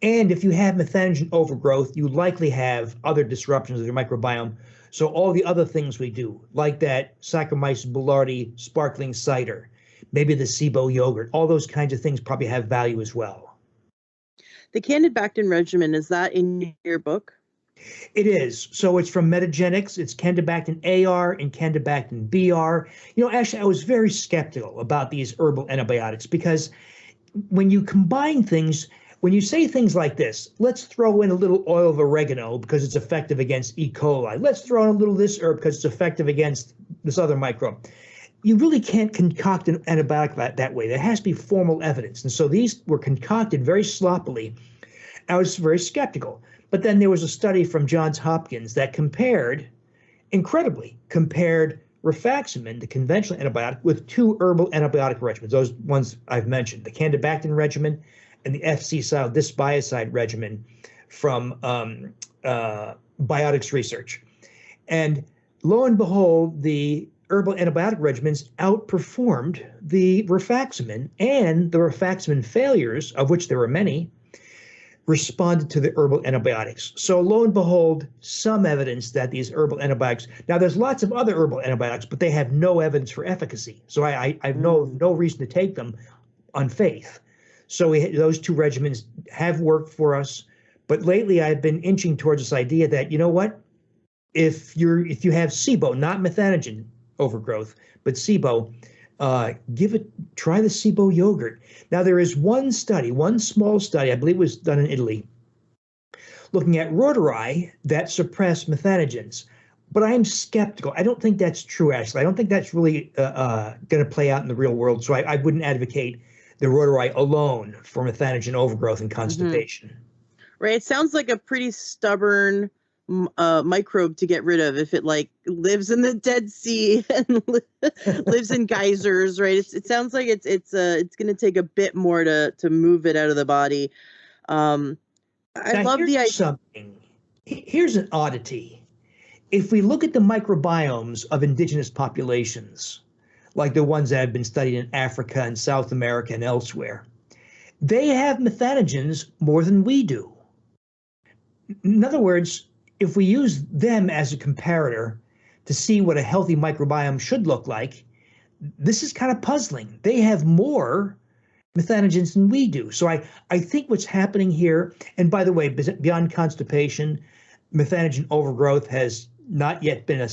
And if you have methanogen overgrowth, you likely have other disruptions of your microbiome. So all the other things we do, like that Saccharomyces boulardii sparkling cider, maybe the SIBO yogurt, all those kinds of things probably have value as well. The Candibactin regimen, is that in your book? It is. So it's from Metagenics. It's Candibactin AR and Candibactin BR. Actually, I was very skeptical about these herbal antibiotics because when you combine things, when you say things like this, let's throw in a little oil of oregano because it's effective against E. coli. Let's throw in a little of this herb because it's effective against this other microbe. You really can't concoct an antibiotic that way. There has to be formal evidence. And so these were concocted very sloppily. I was very skeptical. But then there was a study from Johns Hopkins that compared rifaximin, the conventional antibiotic, with two herbal antibiotic regimens, those ones I've mentioned, the Candibactin regimen and the fc-dysbiocide regimen from Biotics Research. And lo and behold, the herbal antibiotic regimens outperformed the rifaximin, and the rifaximin failures, of which there were many, responded to the herbal antibiotics. So lo and behold, some evidence that these herbal antibiotics, now there's lots of other herbal antibiotics, but they have no evidence for efficacy. So I have no reason to take them on faith. So those two regimens have worked for us. But lately I've been inching towards this idea that, you know what, if you have SIBO, not methanogen overgrowth, but SIBO, try the SIBO yogurt. Now there is one small study, I believe it was done in Italy, looking at rotari that suppress methanogens. But I am skeptical. I don't think that's true, Ashley. I don't think that's really going to play out in the real world. So I wouldn't advocate the rotari alone for methanogen overgrowth and constipation. Right. It sounds like a pretty stubborn microbe to get rid of if it lives in the Dead Sea and lives in geysers, right? It sounds like it's going to take a bit more to move it out of the body. I love the idea. Something. Here's an oddity. If we look at the microbiomes of indigenous populations, like the ones that have been studied in Africa and South America and elsewhere, they have methanogens more than we do. In other words, if we use them as a comparator to see what a healthy microbiome should look like, this is kind of puzzling. They have more methanogens than we do. So I think what's happening here, and by the way, beyond constipation, methanogen overgrowth has not yet been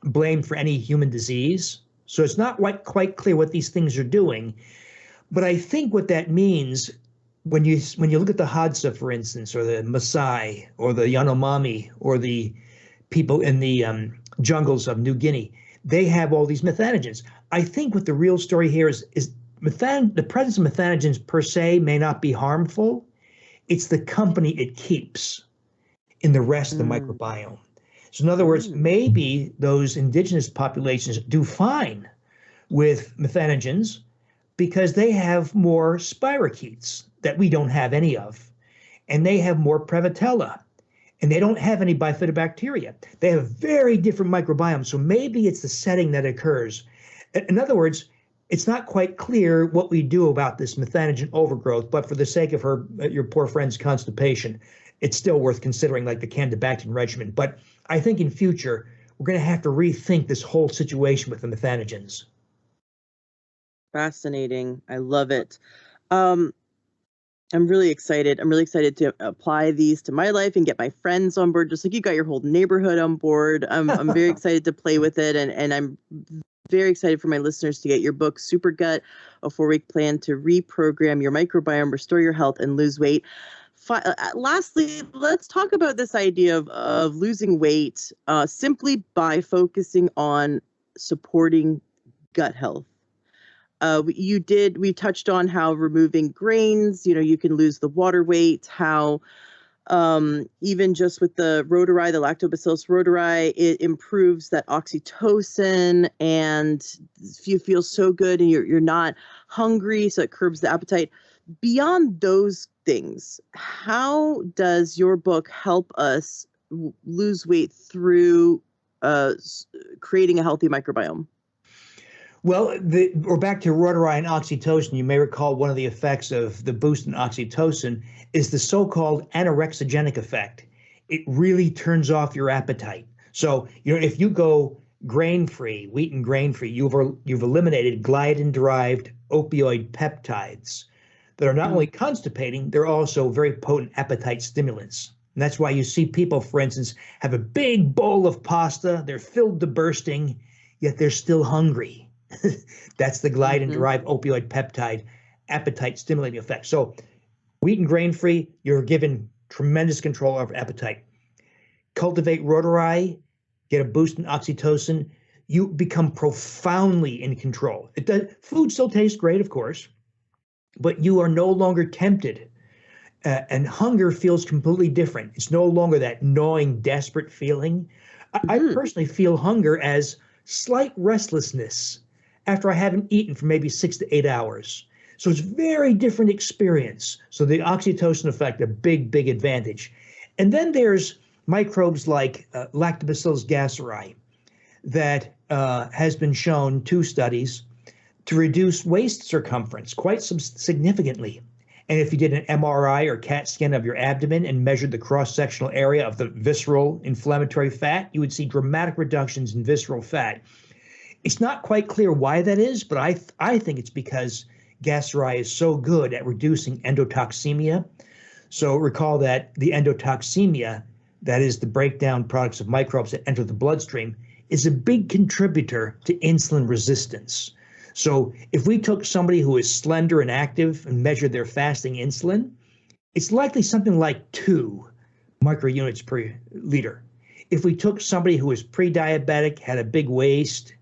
blamed for any human disease. So it's not quite clear what these things are doing. But I think what that means, when you look at the Hadza, for instance, or the Maasai, or the Yanomami, or the people in the jungles of New Guinea, they have all these methanogens. I think what the real story here is the presence of methanogens per se may not be harmful. It's the company it keeps in the rest of the microbiome. So in other words, maybe those indigenous populations do fine with methanogens because they have more spirochetes that we don't have any of, and they have more Prevotella, and they don't have any bifidobacteria. They have very different microbiomes, so maybe it's the setting that occurs. In other words, it's not quite clear what we do about this methanogen overgrowth, but for the sake of your poor friend's constipation, it's still worth considering, like the Candibactin regimen. But I think in future, we're going to have to rethink this whole situation with the methanogens. Fascinating. I love it. I'm really excited. I'm really excited to apply these to my life and get my friends on board, just like you got your whole neighborhood on board. I'm very excited to play with it, and I'm very excited for my listeners to get your book, Super Gut, a 4-week plan to reprogram your microbiome, restore your health, and lose weight. Lastly, let's talk about this idea of losing weight simply by focusing on supporting gut health. We touched on how removing grains, you can lose the water weight, how even just with the rotari, the Lactobacillus rotari, it improves that oxytocin and you feel so good and you're not hungry, so it curbs the appetite. Beyond those things, how does your book help us lose weight through creating a healthy microbiome? Well, we're back to Reuteri and oxytocin. You may recall one of the effects of the boost in oxytocin is the so-called anorexigenic effect. It really turns off your appetite. So, if you go grain-free, wheat and grain-free, you've eliminated gliadin-derived opioid peptides that are not only constipating, they're also very potent appetite stimulants. And that's why you see people, for instance, have a big bowl of pasta, they're filled to bursting, yet they're still hungry. That's the gliadin-derived opioid peptide appetite stimulating effect. So wheat and grain-free, you're given tremendous control over appetite. Cultivate Reuteri, get a boost in oxytocin, you become profoundly in control. Food still tastes great, of course, but you are no longer tempted. And hunger feels completely different. It's no longer that gnawing, desperate feeling. I personally feel hunger as slight restlessness after I haven't eaten for maybe 6 to 8 hours. So it's very different experience. So the oxytocin effect, a big, big advantage. And then there's microbes like Lactobacillus gasseri that has been shown, 2 studies, to reduce waist circumference quite significantly. And if you did an MRI or CAT scan of your abdomen and measured the cross-sectional area of the visceral inflammatory fat, you would see dramatic reductions in visceral fat. It's not quite clear why that is, but I think it's because gasseri is so good at reducing endotoxemia. So recall that the endotoxemia, that is the breakdown products of microbes that enter the bloodstream, is a big contributor to insulin resistance. So if we took somebody who is slender and active and measured their fasting insulin, it's likely something like 2 microunits per liter. If we took somebody who was pre-diabetic, had a big waist,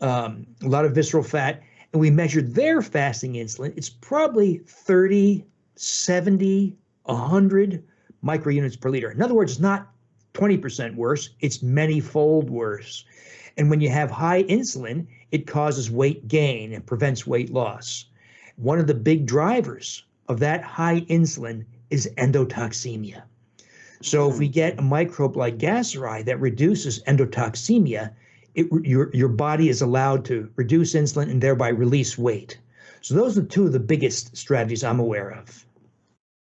a lot of visceral fat, and we measured their fasting insulin, it's probably 30, 70, 100 microunits per liter. In other words, it's not 20% worse, it's many-fold worse. And when you have high insulin, it causes weight gain and prevents weight loss. One of the big drivers of that high insulin is endotoxemia. So if we get a microbe like gasseri that reduces endotoxemia, your body is allowed to reduce insulin and thereby release weight. So those are 2 of the biggest strategies I'm aware of.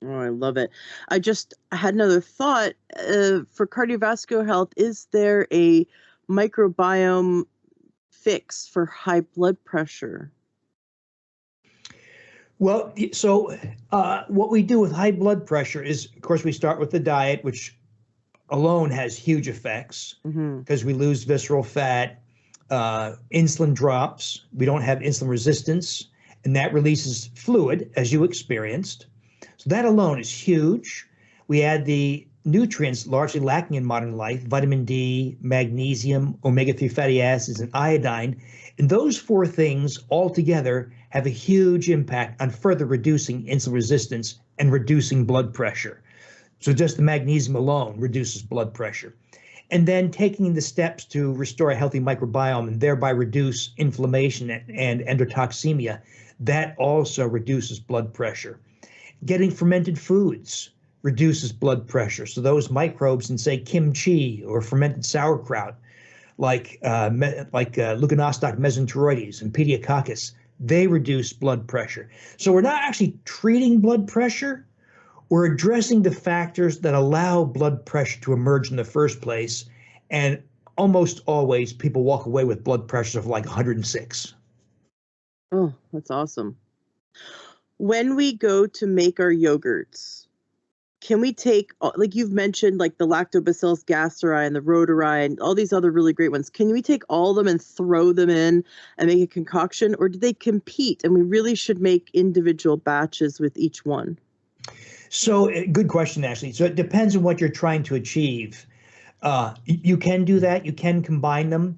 Oh, I love it. I had another thought. For cardiovascular health, is there a microbiome fix for high blood pressure? Well, so what we do with high blood pressure is, of course, we start with the diet, which alone has huge effects because we lose visceral fat, insulin drops, we don't have insulin resistance, and that releases fluid, as you experienced. So that alone is huge. We add the nutrients largely lacking in modern life, vitamin D, magnesium, omega-3 fatty acids, and iodine. And those 4 things all together have a huge impact on further reducing insulin resistance and reducing blood pressure. So just the magnesium alone reduces blood pressure. And then taking the steps to restore a healthy microbiome and thereby reduce inflammation and endotoxemia, that also reduces blood pressure. Getting fermented foods reduces blood pressure. So those microbes in, say, kimchi or fermented sauerkraut, like Leuconostoc mesenteroides and Pediococcus, they reduce blood pressure. So we're not actually treating blood pressure, we're addressing the factors that allow blood pressure to emerge in the first place. And almost always people walk away with blood pressures of like 106. Oh, that's awesome. When we go to make our yogurts, can we take, like you've mentioned, like the Lactobacillus gasseri and the Reuteri and all these other really great ones, can we take all of them and throw them in and make a concoction, or do they compete and we really should make individual batches with each one? So good question, Ashley. So it depends on what you're trying to achieve. You can do that. You can combine them,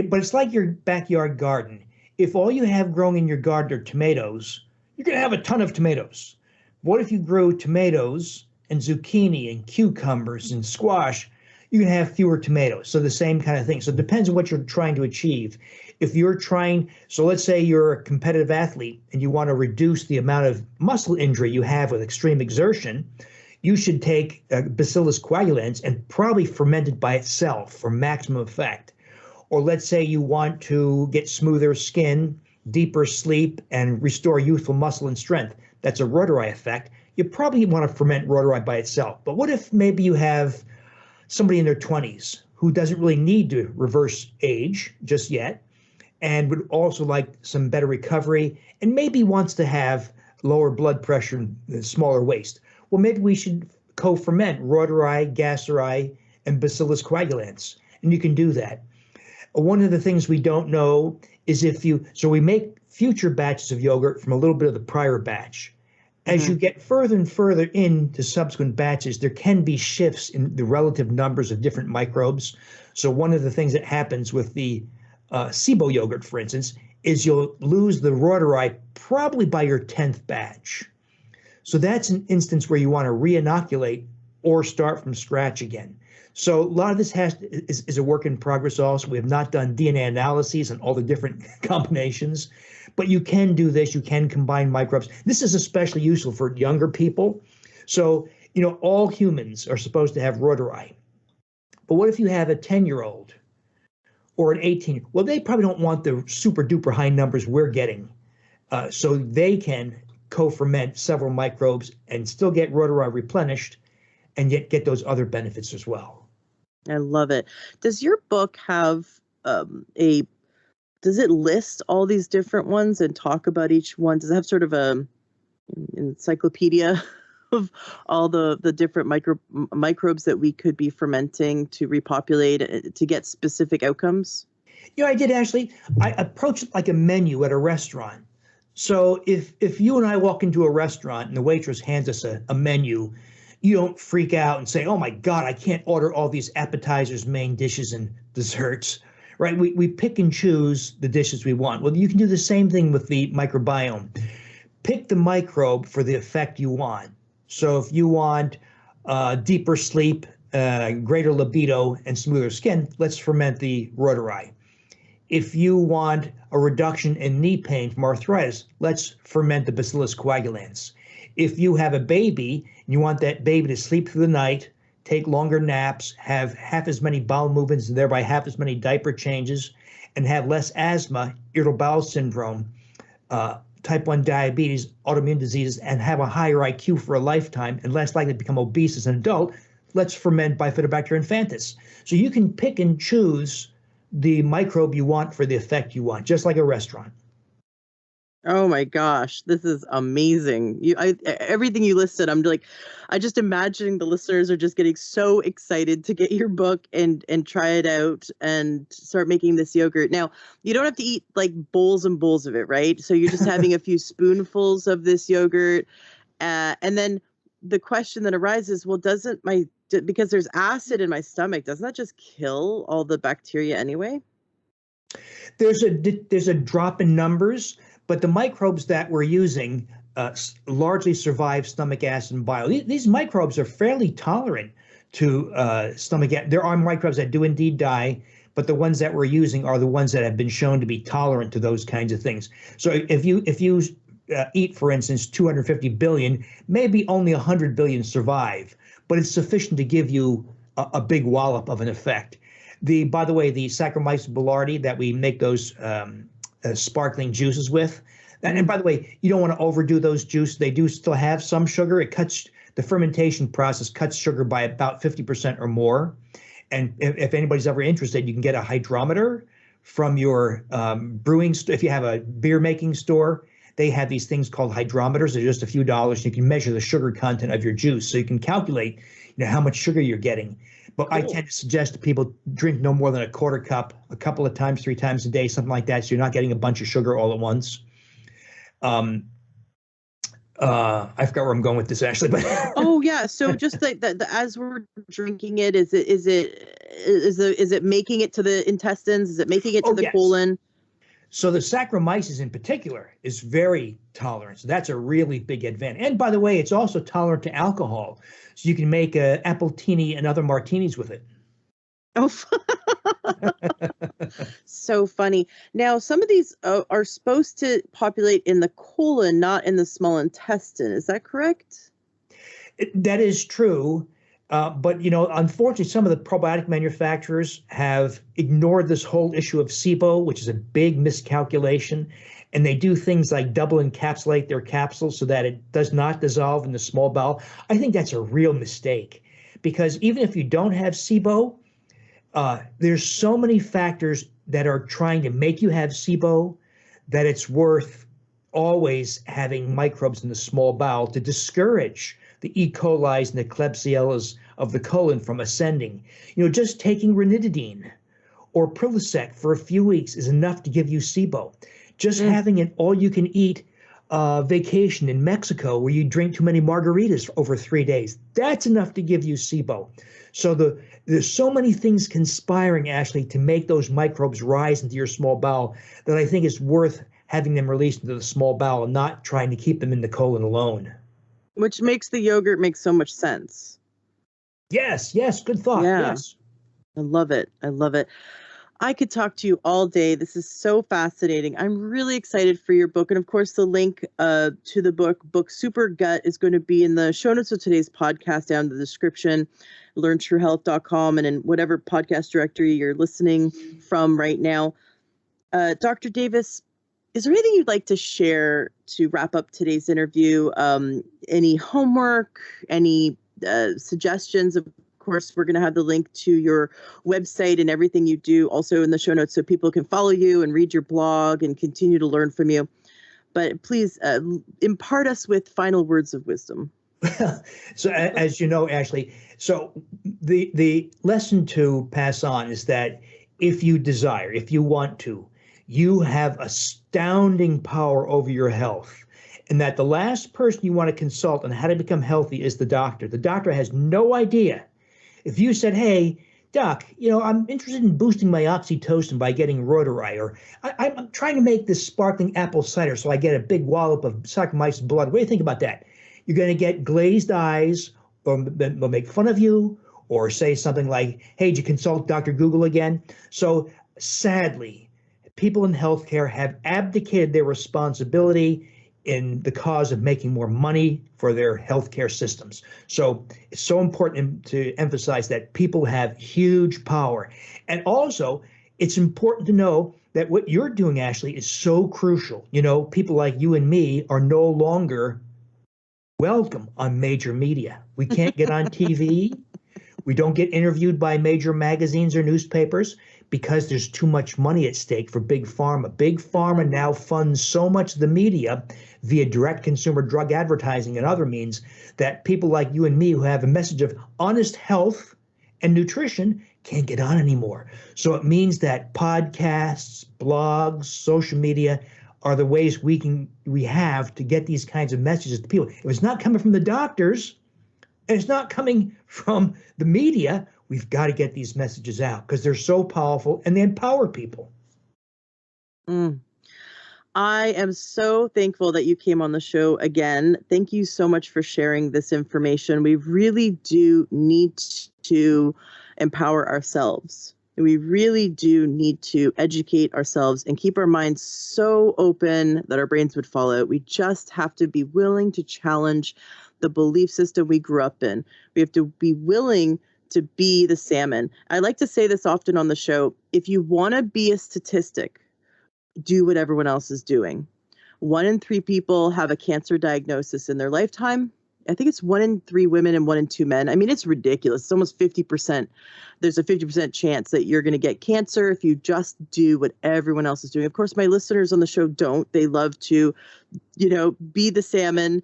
but it's like your backyard garden. If all you have growing in your garden are tomatoes, you're going to have a ton of tomatoes. What if you grew tomatoes and zucchini and cucumbers and squash? you can have fewer tomatoes. So the same kind of thing. So it depends on what you're trying to achieve. If you're trying, so let's say you're a competitive athlete and you want to reduce the amount of muscle injury you have with extreme exertion, you should take Bacillus coagulans and probably ferment it by itself for maximum effect. Or let's say you want to get smoother skin, deeper sleep, and restore youthful muscle and strength. That's a rotari effect. You probably want to ferment rotari by itself. But what if maybe you have somebody in their 20s who doesn't really need to reverse age just yet and would also like some better recovery and maybe wants to have lower blood pressure and smaller waist? Well, maybe we should co-ferment rotari, gaceri, and Bacillus coagulans, and you can do that. One of the things we don't know is so we make future batches of yogurt from a little bit of the prior batch. As you get further and further into subsequent batches, there can be shifts in the relative numbers of different microbes. So one of the things that happens with the SIBO yogurt, for instance, is you'll lose the rotari probably by your 10th batch. So that's an instance where you want to re-inoculate or start from scratch again. So a lot of this is a work in progress also. We have not done DNA analyses on all the different combinations, but you can do this. You can combine microbes. This is especially useful for younger people. So, all humans are supposed to have rotari. But what if you have a 10-year-old or an 18? Well, they probably don't want the super duper high numbers we're getting. So they can co-ferment several microbes and still get rotari replenished and yet get those other benefits as well. I love it. Does your book have does it list all these different ones and talk about each one? Does it have sort of a encyclopedia of all the different microbes that we could be fermenting to repopulate to get specific outcomes? I did actually. I approached it like a menu at a restaurant. So if you and I walk into a restaurant and the waitress hands us a menu, you don't freak out and say, oh my God, I can't order all these appetizers, main dishes, and desserts, right? We pick and choose the dishes we want. Well, you can do the same thing with the microbiome. Pick the microbe for the effect you want. So if you want deeper sleep, greater libido, and smoother skin, let's ferment the rotari. If you want a reduction in knee pain from arthritis, let's ferment the Bacillus coagulans. If you have a baby and you want that baby to sleep through the night, take longer naps, have half as many bowel movements and thereby half as many diaper changes, and have less asthma, irritable bowel syndrome, type 1 diabetes, autoimmune diseases, and have a higher IQ for a lifetime and less likely to become obese as an adult, let's ferment Bifidobacter infantis. So you can pick and choose the microbe you want for the effect you want, just like a restaurant. Oh my gosh, this is amazing. Everything you listed, I just imagining the listeners are just getting so excited to get your book and try it out and start making this yogurt. Now, you don't have to eat like bowls and bowls of it, right? So you're just having a few spoonfuls of this yogurt. And then the question that arises, well, because there's acid in my stomach, doesn't that just kill all the bacteria anyway? There's a drop in numbers, but the microbes that we're using largely survive stomach acid and bile. These microbes are fairly tolerant to stomach acid. There are microbes that do indeed die, but the ones that we're using are the ones that have been shown to be tolerant to those kinds of things. So if you eat, for instance, 250 billion, maybe only 100 billion survive, but it's sufficient to give you a big wallop of an effect. By the way, the Saccharomyces boulardii that we make those sparkling juices with. And by the way, you don't want to overdo those juices. They do still have some sugar. The fermentation process cuts sugar by about 50% or more. And if anybody's ever interested, you can get a hydrometer from your brewing store. If you have a beer making store, they have these things called hydrometers. They're just a few dollars. You can measure the sugar content of your juice, so you can calculate, how much sugar you're getting. But cool. I tend to suggest to people drink no more than a quarter cup, a couple of times, 3 times a day, something like that, so you're not getting a bunch of sugar all at once. I forgot where I'm going with this, actually, but oh yeah. So just as we're drinking it, is it making it to the intestines? Is it making it to the colon? So the Saccharomyces in particular is very tolerant. So that's a really big advantage. And by the way, it's also tolerant to alcohol. So you can make appletini and other martinis with it. Oh, so funny. Now, some of these are supposed to populate in the colon, not in the small intestine. Is that correct? That is true. But unfortunately, some of the probiotic manufacturers have ignored this whole issue of SIBO, which is a big miscalculation. And they do things like double encapsulate their capsules so that it does not dissolve in the small bowel. I think that's a real mistake because even if you don't have SIBO, there's so many factors that are trying to make you have SIBO that it's worth always having microbes in the small bowel to discourage the E. coli's and the Klebsiellas of the colon from ascending. Just taking ranitidine or Prilosec for a few weeks is enough to give you SIBO. Just having an all-you-can-eat vacation in Mexico where you drink too many margaritas over 3 days, that's enough to give you SIBO. So there's so many things conspiring, Ashley, to make those microbes rise into your small bowel that I think it's worth having them released into the small bowel and not trying to keep them in the colon alone. Which makes the yogurt make so much sense. Yes, good thought. Yeah. Yes. I love it. I love it. I could talk to you all day. This is so fascinating. I'm really excited for your book. And of course, the link to the book Super Gut, is going to be in the show notes of today's podcast down in the description, learntruehealth.com, and in whatever podcast directory you're listening from right now. Dr. Davis, is there anything you'd like to share to wrap up today's interview? Any homework, any suggestions? Of course, we're going to have the link to your website and everything you do also in the show notes so people can follow you and read your blog and continue to learn from you. But please impart us with final words of wisdom. So as you know, Ashley, so the lesson to pass on is that if you desire, if you want to, you have astounding power over your health. And that the last person you want to consult on how to become healthy is the doctor. The doctor has no idea. If you said, hey, doc, I'm interested in boosting my oxytocin by getting Reuteri, or I'm trying to make this sparkling apple cider so I get a big wallop of Saccharomyces blood. What do you think about that? You're going to get glazed eyes, or they'll make fun of you, or say something like, hey, did you consult Dr. Google again? So sadly, people in healthcare have abdicated their responsibility in the cause of making more money for their healthcare systems. So it's so important to emphasize that people have huge power. And also, it's important to know that what you're doing, Ashley, is so crucial. People like you and me are no longer welcome on major media. We can't get on TV. We don't get interviewed by major magazines or newspapers because there's too much money at stake for Big Pharma. Big Pharma now funds so much of the media via direct consumer drug advertising and other means that people like you and me who have a message of honest health and nutrition can't get on anymore. So it means that podcasts, blogs, social media are the ways we have to get these kinds of messages to people. If it's not coming from the doctors, and it's not coming from the media, we've got to get these messages out because they're so powerful and they empower people. I am so thankful that you came on the show again. Thank you so much for sharing this information. We really do need to empower ourselves. We really do need to educate ourselves and keep our minds so open that our brains would fall out. We just have to be willing to challenge the belief system we grew up in. We have to be willing to be the salmon. I like to say this often on the show. If you want to be a statistic, do what everyone else is doing. 1 in 3 people have a cancer diagnosis in their lifetime. I think it's 1 in 3 women and 1 in 2 men. I mean, it's ridiculous. It's almost 50%. There's a 50% chance that you're going to get cancer if you just do what everyone else is doing. Of course, my listeners on the show don't. They love to, be the salmon,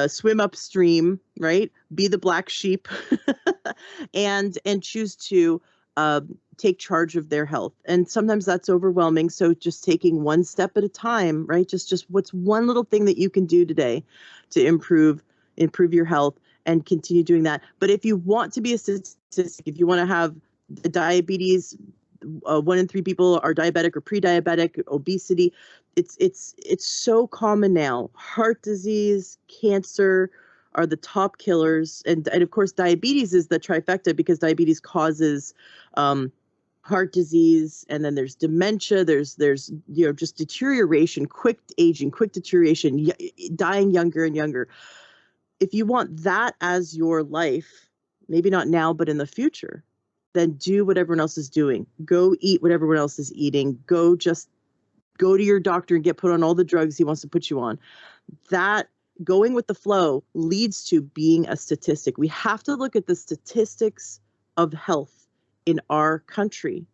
swim upstream, right? Be the black sheep and choose to take charge of their health. And sometimes that's overwhelming. So just taking one step at a time, right? Just what's one little thing that you can do today to improve your health and continue doing that. But if you want to be a statistic, if you want to have the diabetes, 1 in 3 people are diabetic or pre-diabetic, obesity, it's so common now. Heart disease, cancer, are the top killers. And of course, diabetes is the trifecta, because diabetes causes heart disease, and then there's dementia, there's just deterioration, quick aging, quick deterioration, dying younger and younger. If you want that as your life, maybe not now, but in the future, then do what everyone else is doing. Go eat what everyone else is eating. Go to your doctor and get put on all the drugs he wants to put you on. That going with the flow leads to being a statistic. We have to look at the statistics of health in our country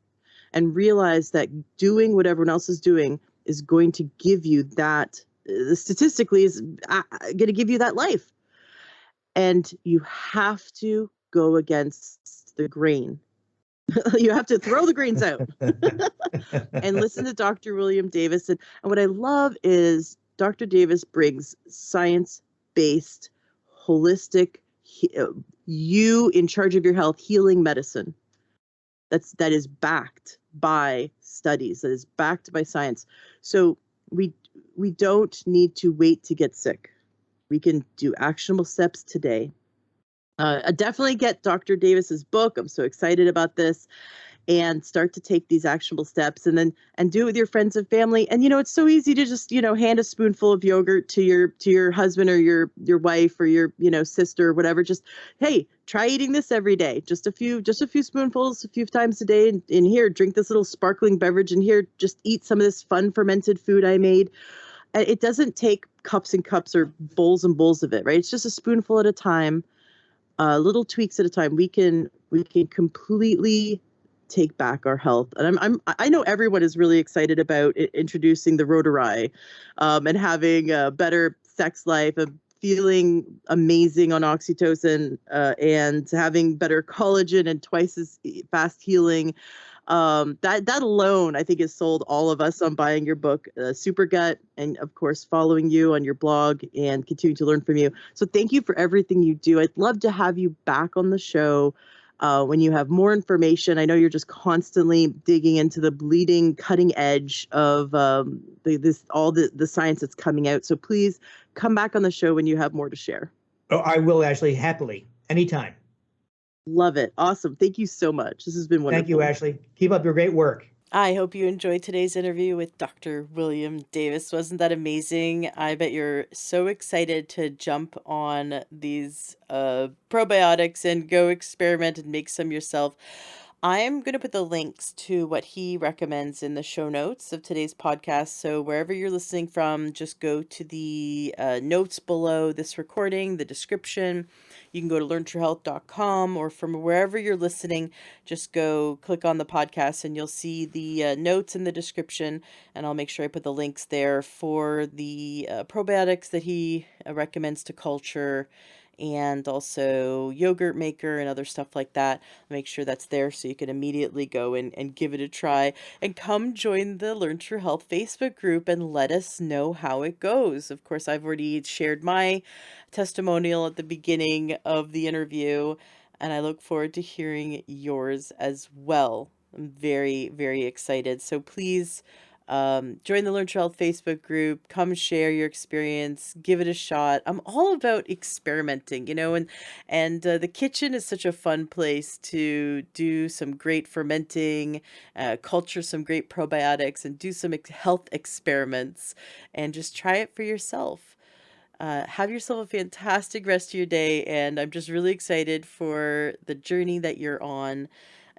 and realize that doing what everyone else is doing is going to give you that, statistically is going to give you that life. And you have to go against the grain. You have to throw the grains out and listen to Dr. William Davis. And what I love is Dr. Davis brings science-based, holistic, you in charge of your health, healing medicine. That is backed by studies, that is backed by science. So we don't need to wait to get sick. We can do actionable steps today. Definitely get Dr. Davis's book. I'm so excited about this. And start to take these actionable steps, and do it with your friends and family. And it's so easy to just hand a spoonful of yogurt to your husband or your wife or your sister or whatever. Just, hey, try eating this every day. Just a few spoonfuls a few times a day. And in here, drink this little sparkling beverage. In here, just eat some of this fun fermented food I made. It doesn't take cups and cups or bowls and bowls of it, right? It's just a spoonful at a time, little tweaks at a time. We can completely take back our health. And I know everyone is really excited about introducing the Rotary, and having a better sex life, of feeling amazing on oxytocin, and having better collagen and twice as fast healing. That alone, I think, has sold all of us on buying your book, Super Gut, and of course, following you on your blog and continuing to learn from you. So thank you for everything you do. I'd love to have you back on the show when you have more information. I know you're just constantly digging into the bleeding cutting edge of the science that's coming out. So please come back on the show when you have more to share. Oh, I will, Ashley, happily, anytime. Love it. Awesome. Thank you so much. This has been wonderful. Thank you, Ashley. Keep up your great work. I hope you enjoyed today's interview with Dr. William Davis. Wasn't that amazing? I bet you're so excited to jump on these probiotics and go experiment and make some yourself. I'm going to put the links to what he recommends in the show notes of today's podcast. So wherever you're listening from, just go to the notes below this recording, the description. You can go to learntruehealth.com, or from wherever you're listening, just go click on the podcast and you'll see the notes in the description. And I'll make sure I put the links there for the probiotics that he recommends to culture, and also yogurt maker and other stuff like that. Make sure that's there so you can immediately go and give it a try, and come join the Learn True Health Facebook group and let us know how it goes. Of course, I've already shared my testimonial at the beginning of the interview, and I look forward to hearing yours as well. I'm very, very excited. So please join the Learn True Health Facebook group, come share your experience, give it a shot. I'm all about experimenting, and the kitchen is such a fun place to do some great fermenting, culture some great probiotics, and do some health experiments, and just try it for yourself. Have yourself a fantastic rest of your day, and I'm just really excited for the journey that you're on.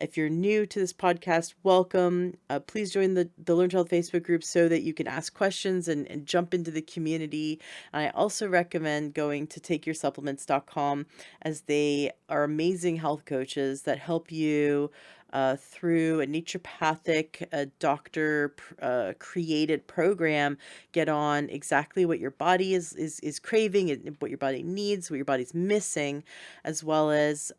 If you're new to this podcast, welcome. Please join the Learn to Health Facebook group so that you can ask questions and jump into the community. And I also recommend going to takeyoursupplements.com, as they are amazing health coaches that help you through a naturopathic doctor created program, get on exactly what your body is craving, and what your body needs, what your body's missing, as well as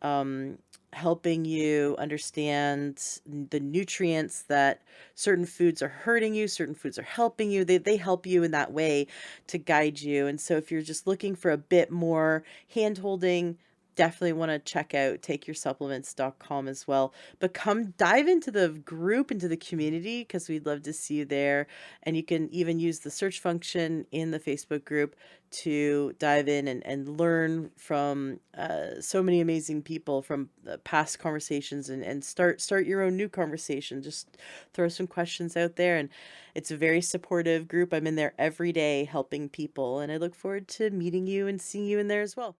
helping you understand the nutrients that certain foods are hurting you, certain foods are helping you. They help you in that way to guide you. And so if you're just looking for a bit more hand-holding, Definitely want to check out takeyoursupplements.com as well. But come dive into the group, into the community, because we'd love to see you there. And you can even use the search function in the Facebook group to dive in and learn from so many amazing people from past conversations, and start your own new conversation. Just throw some questions out there. And it's a very supportive group. I'm in there every day helping people. And I look forward to meeting you and seeing you in there as well.